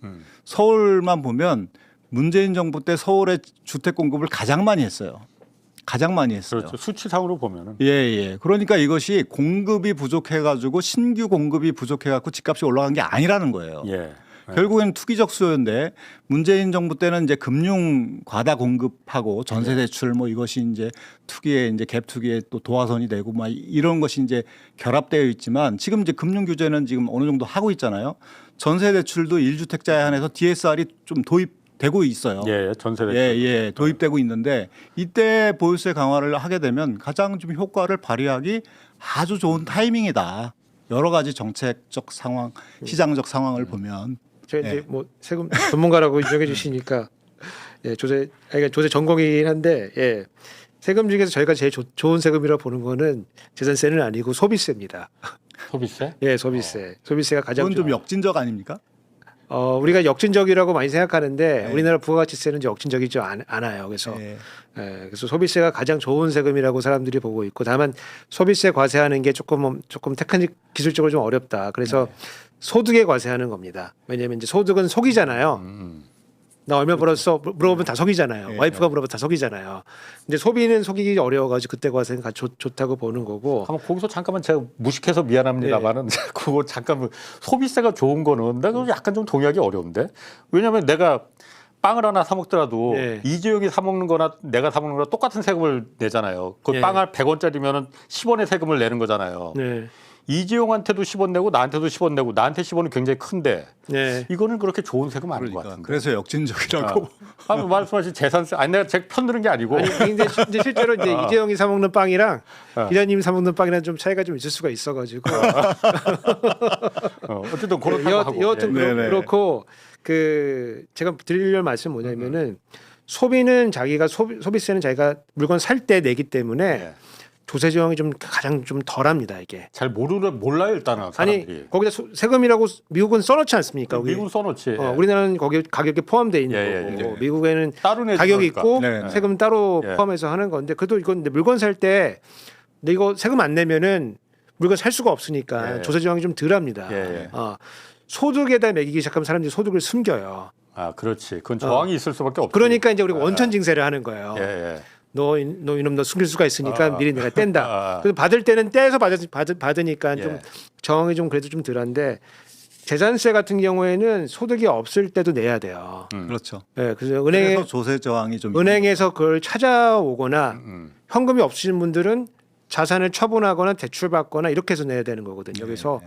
서울만 보면 문재인 정부 때 서울의 주택 공급을 가장 많이 했어요. 가장 많이 했어요. 그렇죠. 수치상으로 보면은. 예. 그러니까 이것이 공급이 부족해가지고 신규 공급이 부족해갖고 집값이 올라간 게 아니라는 거예요. 예. 결국에는 투기적 수요인데 문재인 정부 때는 이제 금융 과다 공급하고 전세 대출 뭐 이것이 이제 투기에 이제 갭 투기에 또 도화선이 되고 막 이런 것이 이제 결합되어 있지만 지금 이제 금융 규제는 지금 어느 정도 하고 있잖아요. 전세 대출도 1주택자에 한해서 DSR이 좀 도입되고 있어요. 예. 전세대. 예, 도입되고 있는데 이때 보유세 강화를 하게 되면 가장 좀 효과를 발휘하기 아주 좋은 타이밍이다. 여러 가지 정책적 상황, 시장적 상황을 보면 제가 이제 뭐 세금 전문가라고 인정해 주시니까 예, 조세 전공이긴 한데 예. 세금 중에서 저희가 제일 좋은 세금이라고 보는 거는 재산세는 아니고 소비세입니다. 소비세? 예, 소비세. 소비세가 가장 그건 좀 역진적 아닙니까? 우리가 역진적이라고 많이 생각하는데 네. 우리나라 부가가치세는 이제 역진적이지 않아요. 그래서 네. 그래서 소비세가 가장 좋은 세금이라고 사람들이 보고 있고 다만 소비세 과세하는 게 조금 테크닉 기술적으로 좀 어렵다. 그래서 소득에 과세하는 겁니다. 왜냐하면 이제 소득은 속이잖아요. 나 얼마 벌었어 물어보면 다 속이잖아요. 예, 와이프가 물어보면 다 속이잖아요. 근데 소비는 속이기 어려워가지고 그때 가서 좋다고 보는 거고. 한번 거기서 잠깐만 제가 무식해서 미안합니다만은 그거 잠깐만 소비세가 좋은 거는 내가 약간 좀 동의하기 어려운데 왜냐하면 내가 빵을 하나 사 먹더라도 네. 이재용이 사 먹는 거나 내가 사 먹는 거나 똑같은 세금을 내잖아요. 그 네. 빵을 100원짜리면은 10원의 세금을 내는 거잖아요. 네, 이재용한테도 10원 내고 나한테도 10원 내고 나한테 10원은 굉장히 큰데 네. 이거는 그렇게 좋은 세금 아닌 것 그러니까 같은데. 그래서 역진적이라고. 말씀하신 재산세 아니 내가 제가 편드는 게 아니고 아니 근데 이제 실제로 이제 이재용이 사 먹는 빵이랑 기자님이 사 먹는 빵이랑 좀 차이가 좀 있을 수가 있어가지고. 어쨌든 그렇다고 하고. 여하튼 예. 네네. 그렇고 그 제가 드리려는 말씀 은 뭐냐면은 소비는 자기가 소비세는 자기가 물건 살 때 내기 때문에 예. 조세 조항이 좀 가장 좀 덜합니다 이게. 잘 몰라요 일단은 사람들이. 아니 거기다 세금이라고 미국은 써놓지 않습니까? 거기. 미국 써놓지. 우리나라는 거기 가격에 포함되어 있는 예, 거고 예, 예. 미국에는 따로 내지 가격이 그러니까. 있고 네, 네. 세금 따로 예. 포함해서 하는 건데 그래도 이건 물건 살 때 근데 이거 세금 안 내면은 물건 살 수가 없으니까 예. 조세 조항이 좀 덜합니다. 예, 예. 소득에다 매기기 시작하면 사람들이 소득을 숨겨요. 아 그렇지. 그건 저항이 있을 수밖에 없죠. 그러니까 이제 우리가 원천 징세를 하는 거예요. 예, 예. 너 이놈 너 숨길 수가 있으니까 아. 미리 내가 뗀다. 아. 그래서 받을 때는 떼서 받으니까 좀 예. 저항이 좀 그래도 좀 덜한데 재산세 같은 경우에는 소득이 없을 때도 내야 돼요. 그렇죠. 예, 그래서 그래서 조세 저항이 좀 은행에서 그걸 찾아오거나 음. 현금이 없으신 분들은 자산을 처분하거나 대출받거나 이렇게 해서 내야 되는 거거든요. 그래서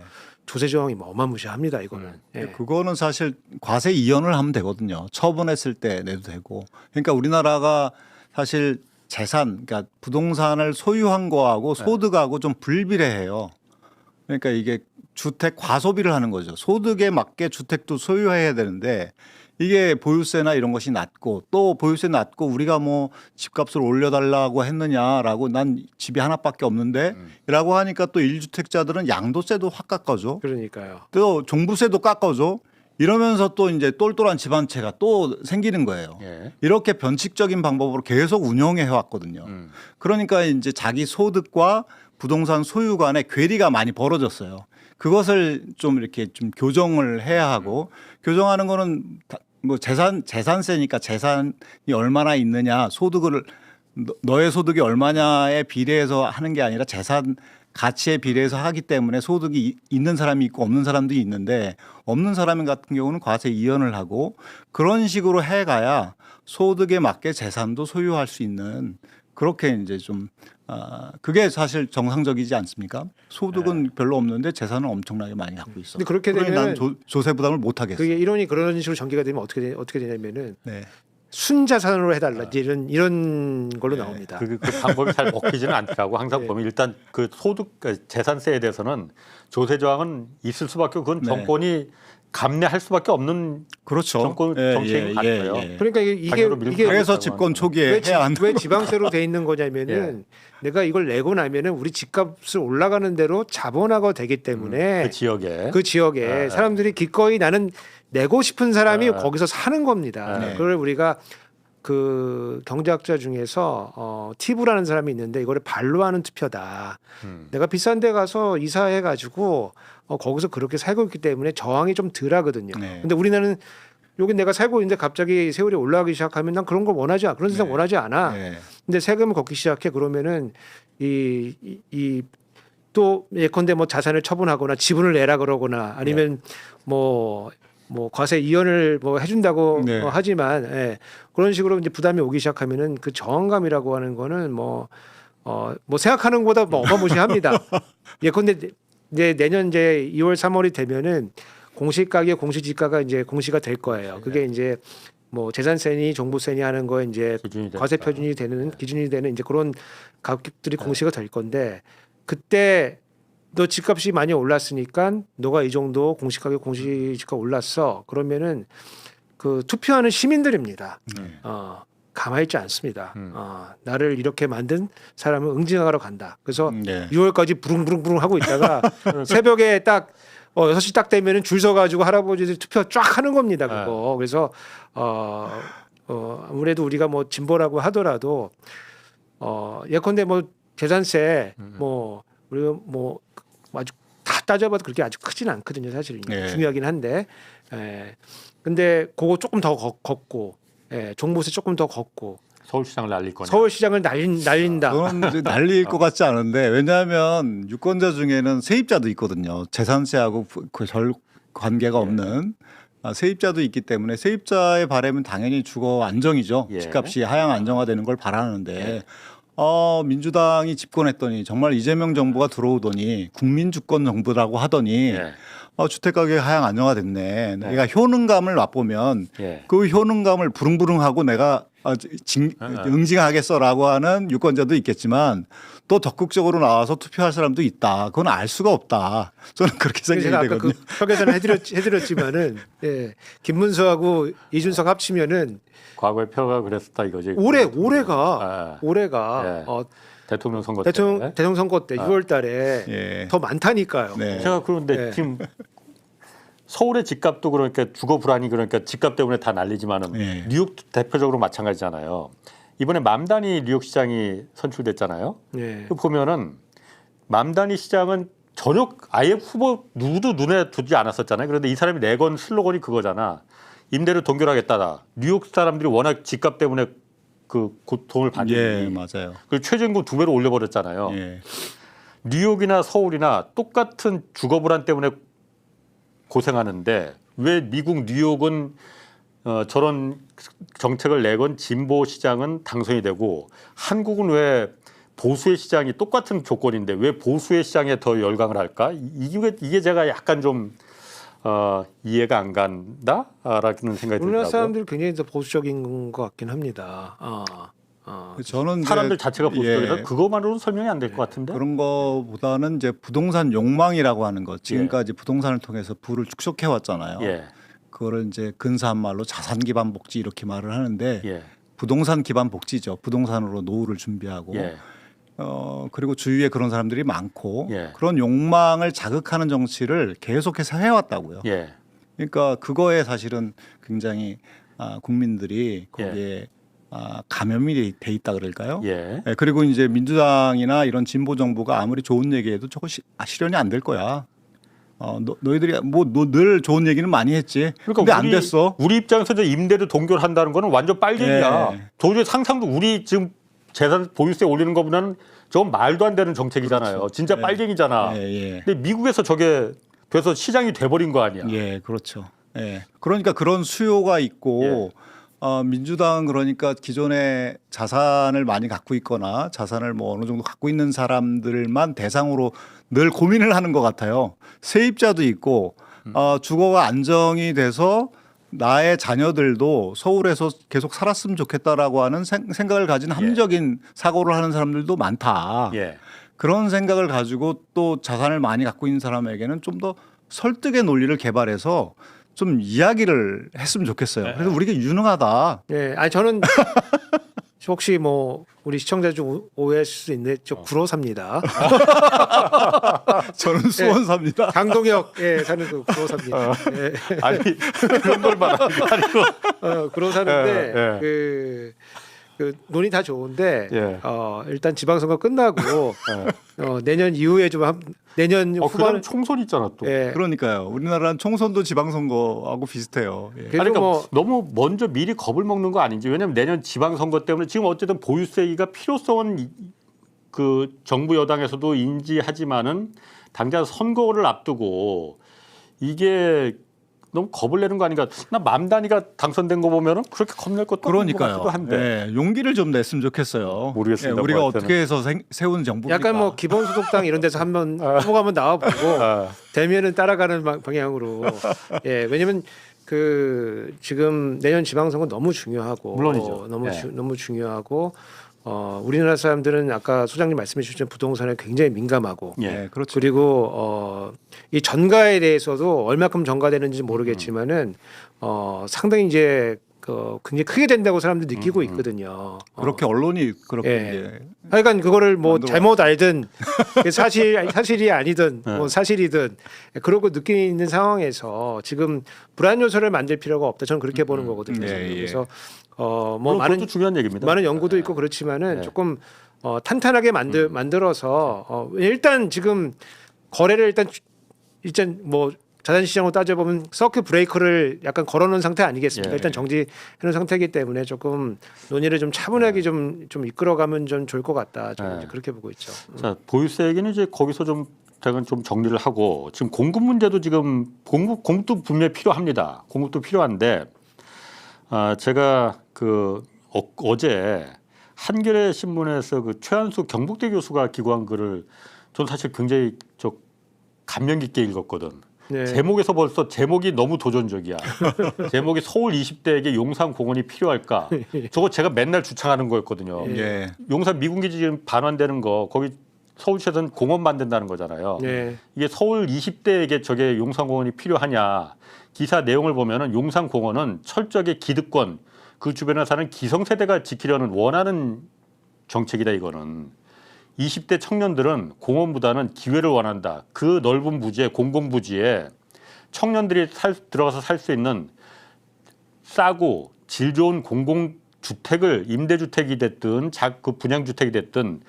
조세 저항이 어마무시합니다. 이거는. 예. 그거는 사실 과세 이연을 하면 되거든요. 처분했을 때 내도 되고. 그러니까 우리나라가 사실 재산, 그러니까 부동산을 소유한 거하고 소득하고 좀 불비례해요. 그러니까 이게 주택 과소비를 하는 거죠. 소득에 맞게 주택도 소유해야 되는데 이게 보유세나 이런 것이 낮고 또 보유세 낮고 우리가 뭐 집값을 올려달라고 했느냐라고 난 집이 하나밖에 없는데 라고 하니까 또 1주택자들은 양도세도 확 깎아줘. 그러니까요. 또 종부세도 깎아줘. 이러면서 또 이제 똘똘한 집 한 채가 또 생기는 거예요. 예. 이렇게 변칙적인 방법으로 계속 운영해 왔거든요. 그러니까 이제 자기 소득과 부동산 소유 간의 괴리가 많이 벌어졌어요. 그것을 좀 이렇게 좀 교정을 해야 하고 교정하는 거는 뭐 재산세니까 재산이 얼마나 있느냐 소득을 너의 소득이 얼마냐에 비례해서 하는 게 아니라 재산 가치에 비례해서 하기 때문에 소득이 있는 사람이 있고 없는 사람들이 있는데 없는 사람 같은 경우는 과세 이연을 하고 그런 식으로 해가야 소득에 맞게 재산도 소유할 수 있는 그렇게 이제 좀 그게 사실 정상적이지 않습니까? 소득은 별로 없는데 재산은 엄청나게 많이 갖고 있어. 근데 그렇게 그러니 되면 난 조세 부담을 못 하겠어. 그게 이론이 그런 식으로 전개가 되면 어떻게 되냐면은 네. 순자산으로 해달라 이제 이런 걸로 나옵니다. 그 방법이 잘 먹히지는 않더라고. 항상 네. 보면 일단 그 소득 재산세에 대해서는 조세 저항은 있을 수밖에 그건 네. 정권이 감내할 수밖에 없는 그렇죠. 정책인 것 같아요. 그러니까 이게 자기로 밀고 그래서 가고 집권 초기에 왜, 해야 한다. 왜 지방세로 돼 있는 거냐면은 내가 이걸 내고 나면은 우리 집값을 올라가는 대로 자본화가 되기 때문에 그 지역에 그 지역에 사람들이 기꺼이 나는 내고 싶은 사람이 거기서 사는 겁니다. 네. 그걸 우리가 그 경제학자 중에서 티브라는 사람이 있는데 이거를 발로 하는 투표다. 내가 비싼 데 가서 이사해 가지고 거기서 그렇게 살고 있기 때문에 저항이 좀 덜하거든요. 네. 근데 우리나라는 여기 내가 살고 있는데 갑자기 세월이 올라가기 시작하면 난 그런 걸 원하지 않아. 그런 세상 원하지 않아. 네. 근데 세금을 걷기 시작해 그러면은 이 또 예컨대 뭐 자산을 처분하거나 지분을 내라 그러거나 아니면 뭐 과세 이연을 뭐 해준다고 네. 하지만 그런 식으로 이제 부담이 오기 시작하면은 그 저항감이라고 하는 거는 뭐 생각하는 것보다 뭐 어마무시합니다. 예컨대 이제 내년 이제 2월 3월이 되면은 공시가격 공시지가가 이제 공시가 될 거예요. 그게 이제 뭐 재산세니 종부세니 하는 거 이제 기준이 과세 되니까. 표준이 되는 기준이 되는 이제 그런 가격들이 공시가 될 건데 그때 너 집값이 많이 올랐으니까 너가 이 정도 공시가격 공시지가 올랐어. 그러면은 그 투표하는 시민들입니다. 가만히 있지 않습니다. 나를 이렇게 만든 사람을 응징하러 간다. 그래서 네. 6월까지 부릉부릉 하고 있다가 새벽에 딱 6시 딱 되면은 줄 서가지고 할아버지들 투표 쫙 하는 겁니다. 그거. 그래서 아무래도 우리가 뭐 진보라고 하더라도 예컨대 뭐 재산세 뭐 우리가 뭐 아주 다 따져봐도 그렇게 아주 크지는 않거든요, 사실. 예. 중요하긴 한데. 근데 그거 조금 더 걷고, 종부세 조금 더 걷고, 서울시장을 날릴 거냐. 서울시장을 날린다. 저는 이제 날릴 것 같지 않은데 왜냐하면 유권자 중에는 세입자도 있거든요. 재산세하고 별 관계가 없는 세입자도 있기 때문에 세입자의 바람은 당연히 주거 안정이죠. 예. 집값이 하향 안정화되는 걸 바라는데 민주당이 집권했더니 정말 이재명 정부가 들어오더니 국민 주권 정부라고 하더니 예. 주택 가격이 하향 안정화됐네. 내가 효능감을 맛보면 예. 그 효능감을 부릉부릉하고 내가 응징하겠어라고 하는 유권자도 있겠지만 또 적극적으로 나와서 투표할 사람도 있다. 그건 알 수가 없다. 저는 그렇게 제가 생각이 아까 되거든요. 그 표계산을 해드렸지만은 김문수하고 이준석 합치면은 과거에 표가 그랬었다 이거지. 올해가 예. 대통령 선거 때. 대통령 선거 때 6월달에 예. 더 많다니까요. 네. 제가 그런데 지금 서울의 집값도 그러니까 주거 불안이 그러니까 집값 때문에 다 난리지만은 예. 뉴욕도 대표적으로 마찬가지잖아요. 이번에 맘다니 뉴욕 시장이 선출됐잖아요. 네. 보면은 맘다니 시장은 전혀 아예 후보 누구도 눈에 두지 않았었잖아요. 그런데 이 사람이 내건 슬로건이 그거잖아. 임대료 동결하겠다. 뉴욕 사람들이 워낙 집값 때문에 그 고통을 받으니. 예, 맞아요. 그 최저임금 2배로 올려버렸잖아요. 예. 뉴욕이나 서울이나 똑같은 주거 불안 때문에 고생하는데 왜 미국 뉴욕은 저런 정책을 내건 진보 시장은 당선이 되고 한국은 왜 보수의 시장이 똑같은 조건인데 왜 보수의 시장에 더 열광을 할까? 이게 제가 약간 좀 이해가 안 간다라는 생각이 우리나라 들더라고요. 사람들이 굉장히 더 보수적인 것 같긴 합니다. 저는 이제 사람들 자체가 보수적이라 예. 그것만으로는 설명이 안 될 것 같은데. 그런 거보다는 이제 부동산 욕망이라고 하는 것. 지금까지 부동산을 통해서 부를 축적해 왔잖아요. 예, 그거를 이제 근사한 말로 자산 기반 복지 이렇게 말을 하는데 예, 부동산 기반 복지죠. 부동산으로 노후를 준비하고 예, 그리고 주위에 그런 사람들이 많고 예. 그런 욕망을 자극하는 정치를 계속해서 해왔다고요. 예, 그러니까 그거에 사실은 굉장히 국민들이 거기에 감염이 돼 있다 그럴까요? 예. 네, 그리고 이제 민주당이나 이런 진보 정부가 아무리 좋은 얘기해도 저거 실현이 안 될 거야. 너희들이 뭐 늘 좋은 얘기는 많이 했지. 근데 안 됐어. 우리 입장에서 이제 임대료 동결한다는 거는 완전 빨갱이야. 예. 도저히 상상도 우리 지금 재산 보유세 올리는 것보다는 좀 말도 안 되는 정책이잖아요. 그렇죠. 진짜 예. 빨갱이잖아. 예. 근데 미국에서 저게 돼서 시장이 돼버린 거 아니야. 예, 그렇죠. 예. 그러니까 그런 수요가 있고 민주당은 그러니까 기존에 자산을 많이 갖고 있거나 자산을 뭐 어느 정도 갖고 있는 사람들만 대상으로 늘 고민을 하는 것 같아요. 세입자도 있고 주거가 안정이 돼서 나의 자녀들도 서울에서 계속 살았으면 좋겠다라고 하는 생각을 가진 합리적인 사고를 하는 사람들도 많다. 예. 그런 생각을 가지고 또 자산을 많이 갖고 있는 사람에게는 좀 더 설득의 논리를 개발해서 좀 이야기를 했으면 좋겠어요. 그래서 우리가 유능하다. 예, 아니 저는 혹시 뭐 우리 시청자 중 오해할 수 있는데 저 구로사입니다. 저는 수원 삽니다. 강동혁 사는 그 구로사입니다. 예. 아니 그런 걸 말하는 게 아니고. 구로사는데 예. 그 논의 다 좋은데 예. 일단 지방선거 끝나고 내년 이후에 내년 후반 그다음 총선 있잖아 또. 예. 그러니까요. 우리나라는 총선도 지방선거하고 비슷해요. 예. 그래도 그러니까 뭐 너무 먼저 미리 겁을 먹는 거 아닌지. 왜냐하면 내년 지방선거 때문에 지금 어쨌든 보유세가 필요성은 그 정부 여당에서도 인지하지만은 당장 선거를 앞두고 이게 너무 겁을 내는 거 아닌가. 나 맘다니가 당선된 거 보면은 그렇게 겁낼 것도 없는 것 그러니까요. 같기도 한데. 예, 용기를 좀 냈으면 좋겠어요. 모르겠습니다. 우리가 뭐 어떻게 해서 세운 정부입니까? 약간 뭐 기본소득당 이런 데서 한번 후보가 한번 나와보고 되면은 따라가는 방향으로. 예, 왜냐면 그 지금 내년 지방선거 너무 중요하고 물론이죠. 너무 중요하고 우리나라 사람들은 아까 소장님 말씀해 주신 부동산에 굉장히 민감하고 예, 그렇죠. 그리고 이 전가에 대해서도 얼마큼 전가되는지 모르겠지만은 상당히 이제 굉장히 크게 된다고 사람들이 느끼고 있거든요. 그렇게 언론이 그렇게 예. 이제 하여간 그거를 뭐 만들어. 잘못 알든 사실이 아니든 뭐 사실이든 그러고 느끼는 상황에서 지금 불안 요소를 만들 필요가 없다. 저는 그렇게 보는 거거든요. 예, 예. 그래서 뭐 뭐 많은 중요한 얘기입니다. 많은 연구도 있고 그렇지만은 네. 조금 탄탄하게 만들어서 일단 지금 거래를 일단 일단 뭐 자산 시장으로 따져보면 서큐 브레이커를 약간 걸어놓은 상태 아니겠습니까? 예. 일단 정지해놓은 상태이기 때문에 조금 논의를 좀 차분하게 좀 이끌어가면 좀 좋을 것 같다. 저는 예. 이제 그렇게 보고 있죠. 자, 보유세 얘기는 이제 거기서 좀 제가 좀 정리를 하고 지금 공급 문제도 지금 공급도 분명히 필요합니다. 공급도 필요한데 제가 어제 한겨레 신문에서 그 최한수 경북대 교수가 기고한 글을 전 사실 굉장히 감명 깊게 읽었거든. 네. 제목에서 벌써 제목이 너무 도전적이야. 제목이 서울 20대에게 용산 공원이 필요할까? 저거 제가 맨날 주창하는 거였거든요. 예. 용산 미군기지 지금 반환되는 거 거기 서울시에서는 공원 만든다는 거잖아요. 네. 이게 서울 20대에게 저게 용산공원이 필요하냐. 기사 내용을 보면은 용산공원은 철저하게 기득권 그 주변에 사는 기성세대가 지키려는 원하는 정책이다 이거는. 20대 청년들은 공원보다는 기회를 원한다. 그 넓은 부지에 공공부지에 청년들이 들어가서 살 수 있는 싸고 질 좋은 공공주택을 임대주택이 됐든 그 분양주택이 됐든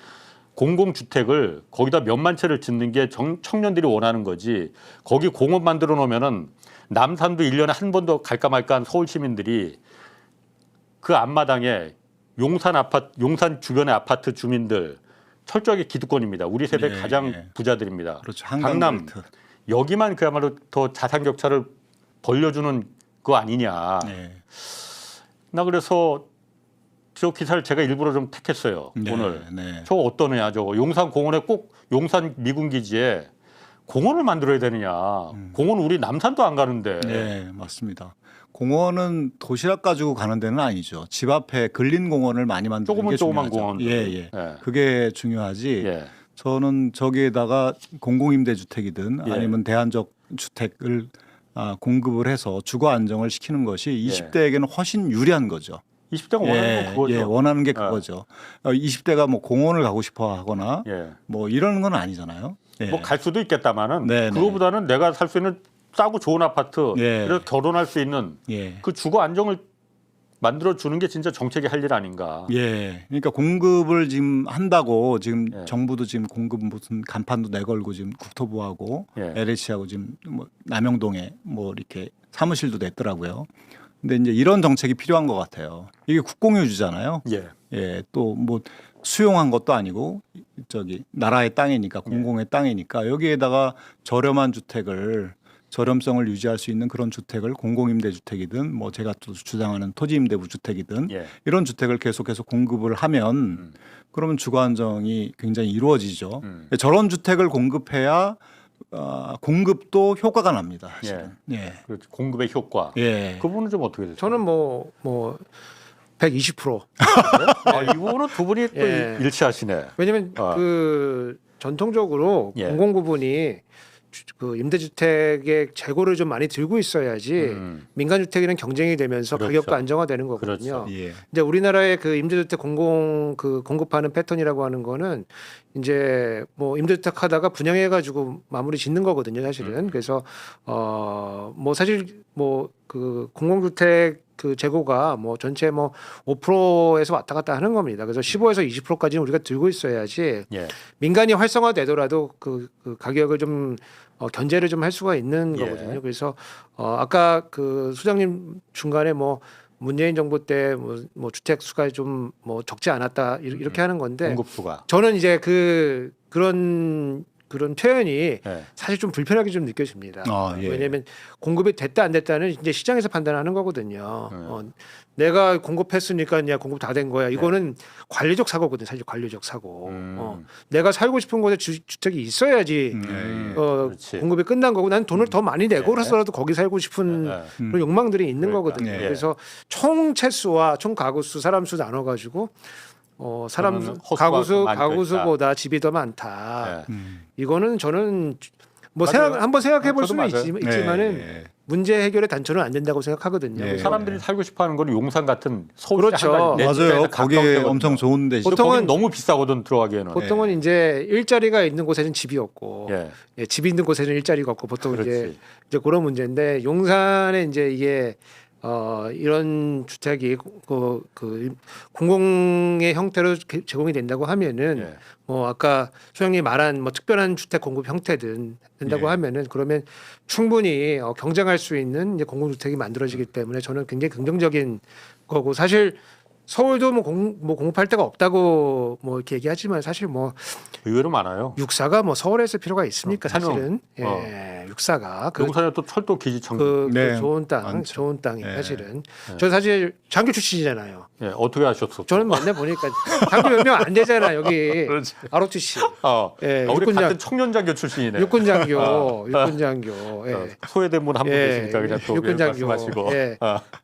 공공주택을 거기다 몇만 채를 짓는 게 청년들이 원하는 거지. 거기 공원 만들어 놓으면은 남산도 1년에 한 번도 갈까 말까 한 서울 시민들이 그 앞마당에 용산 주변의 아파트 주민들 철저하게 기득권입니다. 우리 세대 예, 가장 예. 부자들입니다. 그렇죠. 강남 여기만 그야말로 더 자산격차를 벌려주는 거 아니냐. 네. 나 그래서 저 기사를 제가 일부러 좀 택했어요. 네, 오늘. 네. 저거 어떠느냐 저거. 용산 공원에 꼭 용산 미군기지에 공원을 만들어야 되느냐. 공원 우리 남산도 안 가는데. 네, 맞습니다. 공원은 도시락 가지고 가는 데는 아니죠. 집 앞에 근린 공원을 많이 만드는 게 조그만 중요하죠. 공원. 예, 예. 예. 그게 중요하지. 예. 저는 저기에다가 공공임대주택이든 예. 아니면 대안적 주택을 공급을 해서 주거 안정을 시키는 것이 예. 20대에게는 훨씬 유리한 거죠. 20대가 원하는 건 그거죠. 예, 원하는 게 그거죠. 20대가 뭐 공원을 가고 싶어 하거나 예. 뭐 이러는 건 아니잖아요. 예. 뭐 갈 수도 있겠다마는 네, 그거보다는 내가 살 수 있는 싸고 좋은 아파트 예. 그래서 결혼할 수 있는 예. 그 주거 안정을 만들어 주는 게 진짜 정책이 할 일 아닌가. 예. 그러니까 공급을 지금 한다고 지금 예. 정부도 지금 공급 무슨 간판도 내걸고 지금 국토부하고 예. LH하고 지금 뭐 남영동에 뭐 이렇게 사무실도 냈더라고요. 근데 이제 이런 정책이 필요한 것 같아요. 이게 국공유지잖아요. 예. 예. 또 뭐 수용한 것도 아니고 저기 나라의 땅이니까 공공의 땅이니까 여기에다가 저렴한 주택을 저렴성을 유지할 수 있는 그런 주택을 공공임대주택이든 뭐 제가 또 주장하는 토지임대부 주택이든 예. 이런 주택을 계속해서 공급을 하면 그러면 주거 안정이 굉장히 이루어지죠. 저런 주택을 공급해야 공급도 효과가 납니다. 사실은. 예. 그렇죠. 공급의 효과. 예. 그 부분은 좀 어떻게 되세요? 저는 뭐 120%. 이 부분은 두 분이 또 예. 일치하시네. 왜냐면 그 전통적으로 예. 공공 부분이 그 임대주택의 재고를 좀 많이 들고 있어야지 민간 주택이랑 경쟁이 되면서 그렇죠. 가격도 안정화되는 거거든요. 그렇죠. 예. 이제 우리나라의 그 임대주택 공급하는 패턴이라고 하는 거는 이제 뭐 임대주택 하다가 분양해가지고 마무리 짓는 거거든요, 사실은. 그래서 뭐 사실 뭐 그 공공주택 그 재고가 뭐 전체 뭐 5%에서 왔다 갔다 하는 겁니다. 그래서 15에서 20%까지는 우리가 들고 있어야지 예. 민간이 활성화되더라도 그 가격을 좀 견제를 좀 할 수가 있는 예. 거거든요. 그래서 아까 그 수장님 중간에 뭐 문재인 정부 때 뭐 주택 수가 좀 뭐 적지 않았다 이렇게 하는 건데 공급수가. 저는 이제 그런 표현이 예. 사실 좀 불편하게 좀 느껴집니다. 예. 왜냐하면 공급이 됐다 안 됐다는 이제 시장에서 판단하는 거거든요. 내가 공급했으니까 그냥 공급 다 된 거야. 이거는 관리적 사고거든요. 사실 관리적 사고. 내가 살고 싶은 곳에 주택이 있어야지 그렇지. 공급이 끝난 거고 난 돈을 더 많이 내고서라도 거기 살고 싶은 그런 욕망들이 있는 그러니까. 거거든요. 예. 그래서 총 채수와 총 가구 수, 사람 수 나눠 가지고 사람 저는 호수가 더 많이 가구수보다 집이 더 많다. 예. 이거는 저는 뭐 맞아요. 한번 생각해 볼 저도 수는 맞아요. 있지만은 예. 문제 해결의 단초는 안 된다고 생각하거든요. 네. 사람들이 살고 싶어하는 건 용산 같은 서울 그렇죠. 맞아요. 거기에 엄청 좋은 데죠. 보통은 너무 비싸거든 들어가기에는. 보통은 이제 일자리가 있는 곳에는 집이 없고 예. 집이 있는 곳에는 일자리가 없고 보통 그렇지. 이제 그런 문제인데 용산에 이제 이게 이런 주택이 그 공공의 형태로 제공이 된다고 하면은 예. 아까 소장님이 말한 뭐 특별한 주택 공급 형태든 된다고 예. 하면은 그러면 충분히 경쟁할 수 있는 이제 공공주택이 만들어지기 때문에 저는 굉장히 긍정적인 거고 사실 서울도 공급할 데가 없다고 뭐 이렇게 얘기하지만 사실 뭐 의외로 많아요. 육사가 뭐 서울에 있을 필요가 있습니까 산업. 사실은 육사가 용산에 또 철도 기지청 그 네, 좋은 땅 많죠. 좋은 땅이 네. 사실은 저 사실 장교 출신이잖아요. 예, 어떻게 하셨어? 저는 맨날 보니까 장교 몇 명 안 되잖아 여기 그렇지. ROTC 우리 예, 육군장 같은 청년장교 출신이네. 육군장교 예. 소외된 분 한 분 계시니까 그냥 또 육군장교 말씀하시고. 예.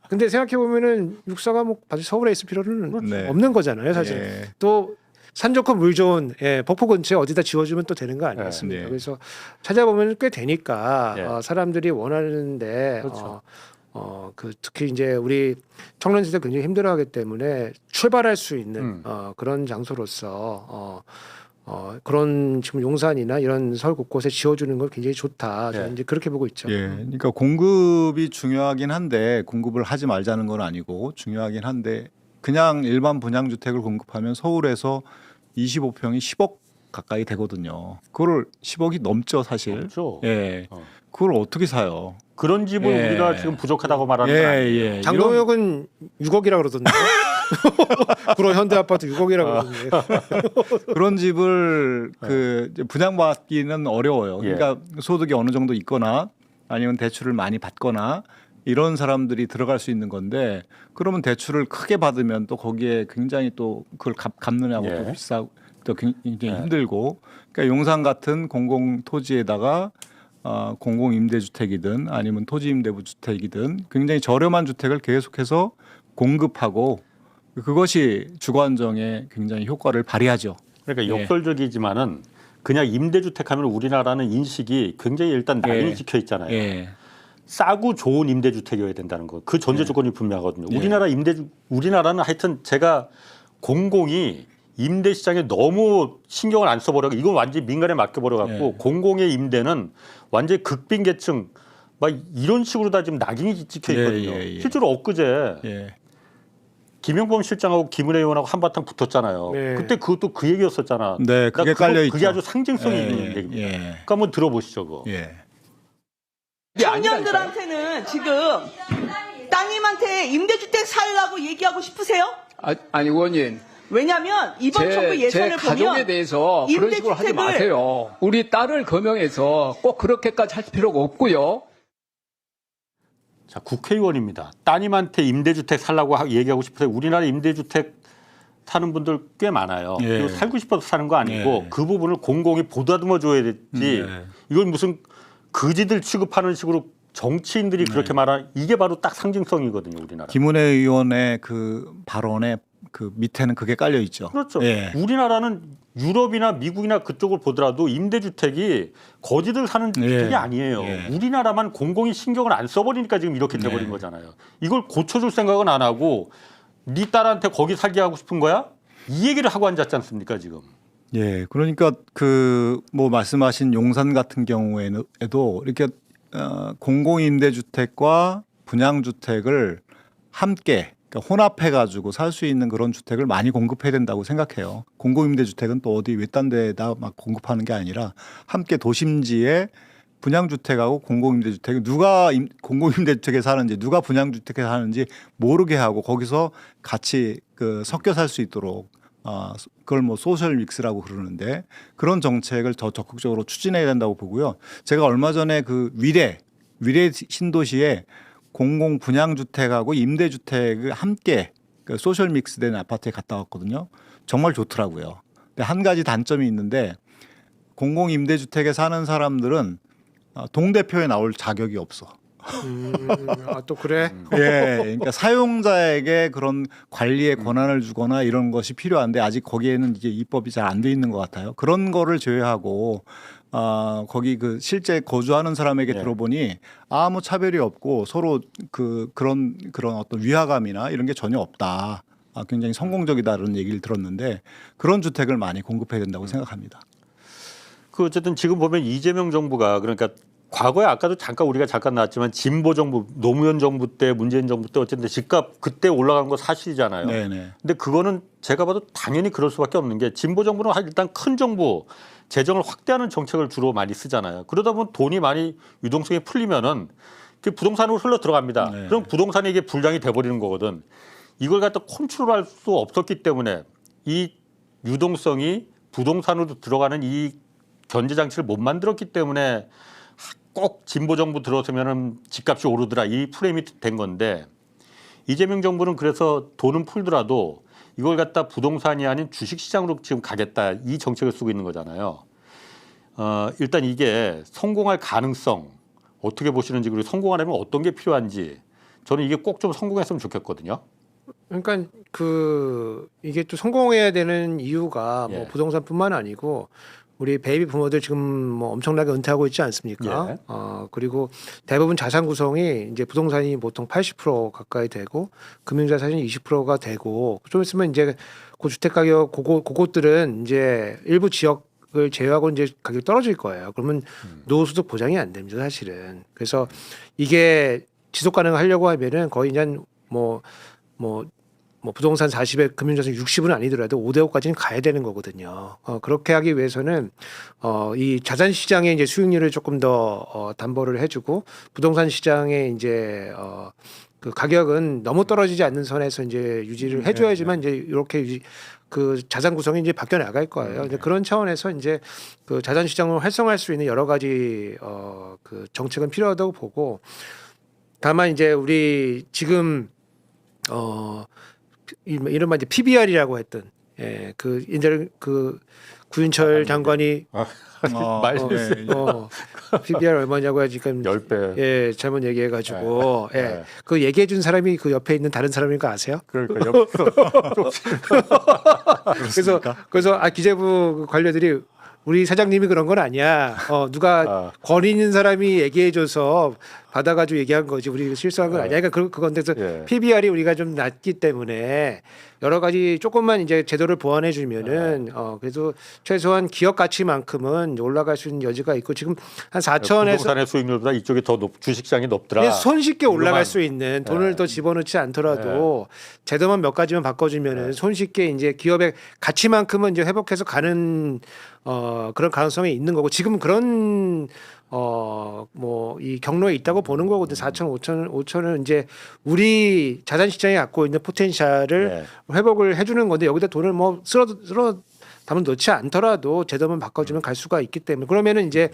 근데 생각해 보면은 육사가 뭐 반드시 서울에 있을 필요는 네. 없는 거잖아요 사실. 예. 또 산 좋고 물 좋은 복포 근처에 어디다 지어주면 또 되는 거 아니겠습니까? 네. 그래서 찾아보면 꽤 되니까 네. 사람들이 원하는데 그렇죠. 그 특히 이제 우리 청년들이 굉장히 힘들어하기 때문에 출발할 수 있는 그런 장소로서 그런 지금 용산이나 이런 서울 곳곳에 지어주는 건 굉장히 좋다. 저는 네. 이제 그렇게 보고 있죠. 예, 그러니까 공급이 중요하긴 한데 공급을 하지 말자는 건 아니고 중요하긴 한데 그냥 일반 분양 주택을 공급하면 서울에서 25평이 10억 가까이 되거든요. 그걸 10억이 넘죠, 사실. 그렇죠. 예. 어. 그걸 어떻게 사요? 그런 집을 예. 우리가 지금 부족하다고 말하는 건 아니에요. 예. 장동혁은 6억이라 그러던데. 그런 현대 아파트 6억이라 그러던데. 그런 집을 그 이제 분양받기는 어려워요. 예. 그러니까 소득이 어느 정도 있거나 아니면 대출을 많이 받거나 이런 사람들이 들어갈 수 있는 건데 그러면 대출을 크게 받으면 또 거기에 굉장히 또 그걸 갚느냐고 예. 또 비싸고 또 굉장히 예. 힘들고 그러니까 용산 같은 공공 토지에다가 공공 임대주택이든 아니면 토지 임대부 주택이든 굉장히 저렴한 주택을 계속해서 공급하고 그것이 주거 안정에 굉장히 효과를 발휘하죠. 그러니까 예. 역설적이지만은 그냥 임대주택하면 우리나라는 인식이 굉장히 일단 라인이 예. 찍혀 있잖아요. 예. 싸고 좋은 임대주택이어야 된다는 거. 그 전제 조건이 분명하거든요. 예. 우리나라는 하여튼 제가 공공이 임대 시장에 너무 신경을 안 써버려. 이건 완전히 민간에 맡겨버려 갖고 예. 공공의 임대는 완전히 극빈계층 막 이런 식으로 다 지금 낙인이 찍혀 있거든요. 예. 실제로 엊그제 예. 김영범 실장하고 김은혜 의원하고 한바탕 붙었잖아요. 네. 그때 그것도 그 얘기였었잖아. 네, 그게 깔려 있죠. 그게 아주 상징성이 있는 얘기입니다. 예. 그러니까 한번 들어보시죠. 그거. 예. 청년들한테는 지금 따님한테 임대주택 살라고 얘기하고 싶으세요? 아니 의원님, 왜냐면 이번 정부 제 예산을 가족에 보면 대해서 그런 식으로 하지 임대주택을- 마세요. 우리 딸을 거명해서 꼭 그렇게까지 할 필요가 없고요. 자, 국회의원입니다. 따님한테 임대주택 살라고 얘기하고 싶어서 우리나라 임대주택 사는 분들 꽤 많아요. 예. 그리고 살고 싶어서 사는 거 아니고 예. 그 부분을 공공이 보다듬어 줘야 되지. 네. 이건 무슨 거지들 취급하는 식으로 정치인들이 그렇게 말하는 이게 바로 딱 상징성이거든요, 우리나라. 김은혜 의원의 그 발언에 그 밑에는 그게 깔려 있죠. 그렇죠. 예. 우리나라는 유럽이나 미국이나 그쪽을 보더라도 임대주택이 거지들 사는 예. 주택이 아니에요. 예. 우리나라만 공공이 신경을 안 써버리니까 지금 이렇게 돼버린 네. 거잖아요. 이걸 고쳐줄 생각은 안 하고 네 딸한테 거기 살게 하고 싶은 거야? 이 얘기를 하고 앉았지 않습니까 지금? 예. 그러니까 그 뭐 말씀하신 용산 같은 경우에도 이렇게 공공임대주택과 분양주택을 함께 그러니까 혼합해 가지고 살 수 있는 그런 주택을 많이 공급해야 된다고 생각해요. 공공임대주택은 또 어디 외딴 데다 막 공급하는 게 아니라 함께 도심지에 분양주택하고 공공임대주택 누가 공공임대주택에 사는지 누가 분양주택에 사는지 모르게 하고 거기서 같이 그 섞여 살 수 있도록 그걸 뭐 소셜 믹스라고 그러는데 그런 정책을 더 적극적으로 추진해야 된다고 보고요. 제가 얼마 전에 그 위례 신도시에 공공 분양주택하고 임대주택을 함께 그 소셜 믹스된 아파트에 갔다 왔거든요. 정말 좋더라고요. 근데 한 가지 단점이 있는데 공공 임대주택에 사는 사람들은 동대표에 나올 자격이 없어. 또 그래? 예, 그러니까 사용자에게 그런 관리의 권한을 주거나 이런 것이 필요한데 아직 거기에는 이제 입법이 잘 안 돼 있는 것 같아요. 그런 거를 제외하고 거기 그 실제 거주하는 사람에게 예. 들어보니 아무 차별이 없고 서로 그런 어떤 위화감이나 이런 게 전혀 없다. 굉장히 성공적이다라는 얘기를 들었는데 그런 주택을 많이 공급해야 된다고 생각합니다. 그 어쨌든 지금 보면 이재명 정부가 그러니까 과거에 아까도 잠깐 나왔지만 진보 정부 노무현 정부 때 문재인 정부 때 어쨌든 집값 그때 올라간 거 사실이잖아요. 네네. 근데 그거는 제가 봐도 당연히 그럴 수밖에 없는 게 진보 정부는 일단 큰 정부 재정을 확대하는 정책을 주로 많이 쓰잖아요. 그러다 보면 돈이 많이 유동성이 풀리면은 그 부동산으로 흘러 들어갑니다. 네. 그럼 부동산이 이게 불량이 돼버리는 거거든. 이걸 갖다 컨트롤할 수 없었기 때문에 이 유동성이 부동산으로 들어가는 이 견제 장치를 못 만들었기 때문에 꼭 진보 정부 들어서면은 집값이 오르더라 이 프레임이 된 건데 이재명 정부는 그래서 돈은 풀더라도 이걸 갖다 부동산이 아닌 주식시장으로 지금 가겠다 이 정책을 쓰고 있는 거잖아요. 일단 이게 성공할 가능성 어떻게 보시는지 그리고 성공하려면 어떤 게 필요한지 저는 이게 꼭 좀 성공했으면 좋겠거든요. 그러니까 이게 또 성공해야 되는 이유가 뭐 예. 부동산뿐만 아니고 우리 베이비 부모들 지금 뭐 엄청나게 은퇴하고 있지 않습니까? 예. 그리고 대부분 자산 구성이 이제 부동산이 보통 80% 가까이 되고 금융자산이 20%가 되고 좀 있으면 이제 고주택 가격 그곳들은 이제 일부 지역을 제외하고 이제 가격이 떨어질 거예요. 그러면 노후소득 보장이 안 됩니다, 사실은. 그래서 이게 지속 가능하려고 하면은 거의 그냥 뭐 부동산 40에 금융자산 60은 아니더라도 5대 5까지는 가야 되는 거거든요. 그렇게 하기 위해서는 이 자산 시장의 이제 수익률을 조금 더 담보를 해주고 부동산 시장의 이제 그 가격은 너무 떨어지지 않는 선에서 이제 유지를 해줘야지만 이제 이렇게 그 자산 구성이 이제 바뀌어 나갈 거예요. 이제 그런 차원에서 이제 그 자산 시장을 활성화할 수 있는 여러 가지 그 정책은 필요하다고 보고 다만 이제 우리 지금 이른바 이제 PBR이라고 했던 그 이제 그 구윤철 장관이 말 PBR 얼마냐고 해 지금 10배. 잘못 얘기해가지고 그 얘기해 준 사람이 그 옆에 있는 다른 사람인 거 아세요? 그러니까 그래서 기재부 관료들이 우리 사장님이 그런 건 아니야. 누가 권위 있는 사람이 얘기해줘서 받아가지고 얘기한 거지. 우리 실수한 건 아니야. 그러니까 그건데 PBR이 우리가 좀 낮기 때문에 여러 가지 조금만 이제 제도를 보완해주면은 그래도 최소한 기업 가치만큼은 올라갈 수 있는 여지가 있고 지금 한 4천에서 부동산의 수익률보다 이쪽이 더 주식시장이 높더라. 손쉽게 올라갈 이거만. 수 있는 돈을 더 집어넣지 않더라도 제도만 몇 가지만 바꿔주면은 손쉽게 이제 기업의 가치만큼은 이제 회복해서 가는 그런 가능성이 있는 거고 지금 그런 뭐 이 경로에 있다고 보는 거거든. 4천, 5천은 이제 우리 자산 시장이 갖고 있는 포텐셜을 회복을 해주는 건데 여기다 돈을 뭐 쓸어 담은 넣지 않더라도 제도만 바꿔주면 갈 수가 있기 때문에 그러면은 이제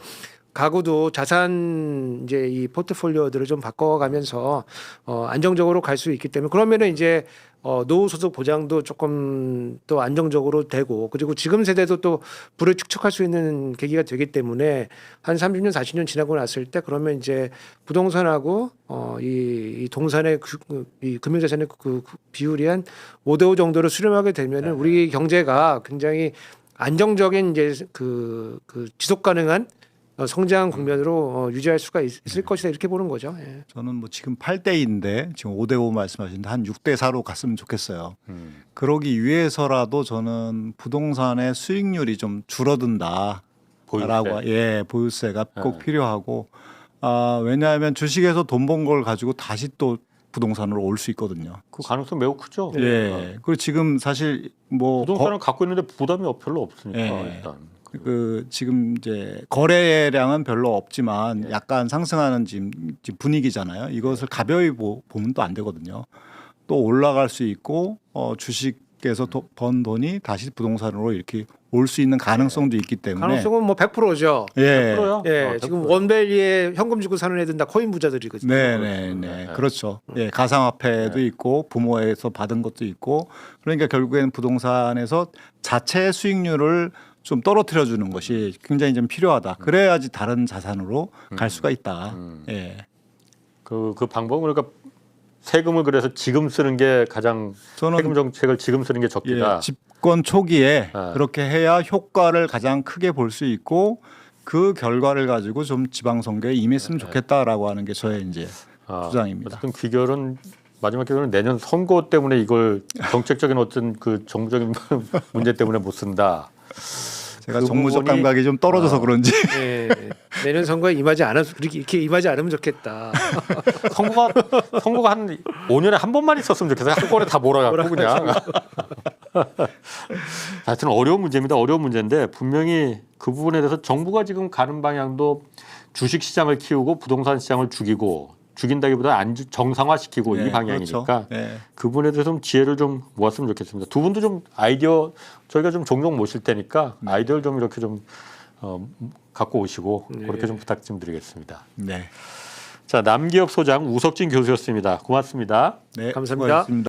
가구도 자산 이제 이 포트폴리오들을 좀 바꿔가면서 안정적으로 갈 수 있기 때문에 그러면은 이제 노후 소득 보장도 조금 더 안정적으로 되고 그리고 지금 세대도 또 부를 축적할 수 있는 계기가 되기 때문에 한 30년 40년 지나고 났을 때 그러면 이제 부동산하고 이 동산의 이 금융자산의 그 비율이 한 5대 5 정도로 수렴하게 되면은 우리 경제가 굉장히 안정적인 이제 그 지속 가능한 성장 국면으로 유지할 수가 있을 것이다 이렇게 보는 거죠. 예. 저는 뭐 지금 8대인데 지금 5대 5 말씀하시는데 한 6대 4로 갔으면 좋겠어요. 그러기 위해서라도 저는 부동산의 수익률이 좀 줄어든다라고 보유세가 꼭 필요하고 왜냐하면 주식에서 돈 번 걸 가지고 다시 또 부동산으로 올 수 있거든요. 그 가능성 매우 크죠. 그리고 지금 사실 뭐 부동산을 갖고 있는데 부담이 별로 없으니까 일단. 그 지금 이제 거래량은 별로 없지만 약간 상승하는 지금 분위기잖아요. 이것을 가벼이 보면 또 안 되거든요. 또 올라갈 수 있고 주식에서 번 돈이 다시 부동산으로 이렇게 올 수 있는 가능성도 있기 때문에 가능성은 뭐 100%죠. 100%요? 지금 원밸리에 현금 주고 사는 애들은 다 코인 부자들이거든요. 그렇죠. 가상화폐도 있고 부모에서 받은 것도 있고 그러니까 결국에는 부동산에서 자체 수익률을 좀 떨어뜨려 주는 것이 굉장히 좀 필요하다. 그래야지 다른 자산으로 갈 수가 있다. 그 방법은 그러니까 세금을 그래서 지금 쓰는 게 가장 세금 정책을 지금 쓰는 게 적기다. 집권 초기에 그렇게 해야 효과를 가장 크게 볼 수 있고 그 결과를 가지고 좀 지방 선거에 임했으면 좋겠다라고 하는 게 저의 이제 주장입니다. 어쨌든 귀결은 마지막 귀결은 내년 선거 때문에 이걸 정책적인 어떤 그 정부적인 문제 때문에 못 쓴다. 제가 그 정무적 부분이- 감각이 좀 떨어져서 그런지 예, 내년 선거에 이렇게 임하지 않으면 좋겠다. 선거가 한 5년에 한 번만 있었으면 좋겠어요. 한꺼번에 다 몰아갖고 그냥. 하여튼 어려운 문제입니다. 어려운 문제인데 분명히 그 부분에 대해서 정부가 지금 가는 방향도 주식 시장을 키우고 부동산 시장을 죽인다기보다 정상화시키고 네, 이 방향이니까 그렇죠. 네. 그 부분에 대해서 좀 지혜를 좀 모았으면 좋겠습니다. 두 분도 좀 아이디어 저희가 좀 종종 모실 테니까 아이디어를 좀 이렇게 좀 갖고 오시고 그렇게 좀 부탁 좀 드리겠습니다. 네. 자, 남기업 소장 우석진 교수였습니다. 고맙습니다. 네, 감사합니다. 수고하셨습니다.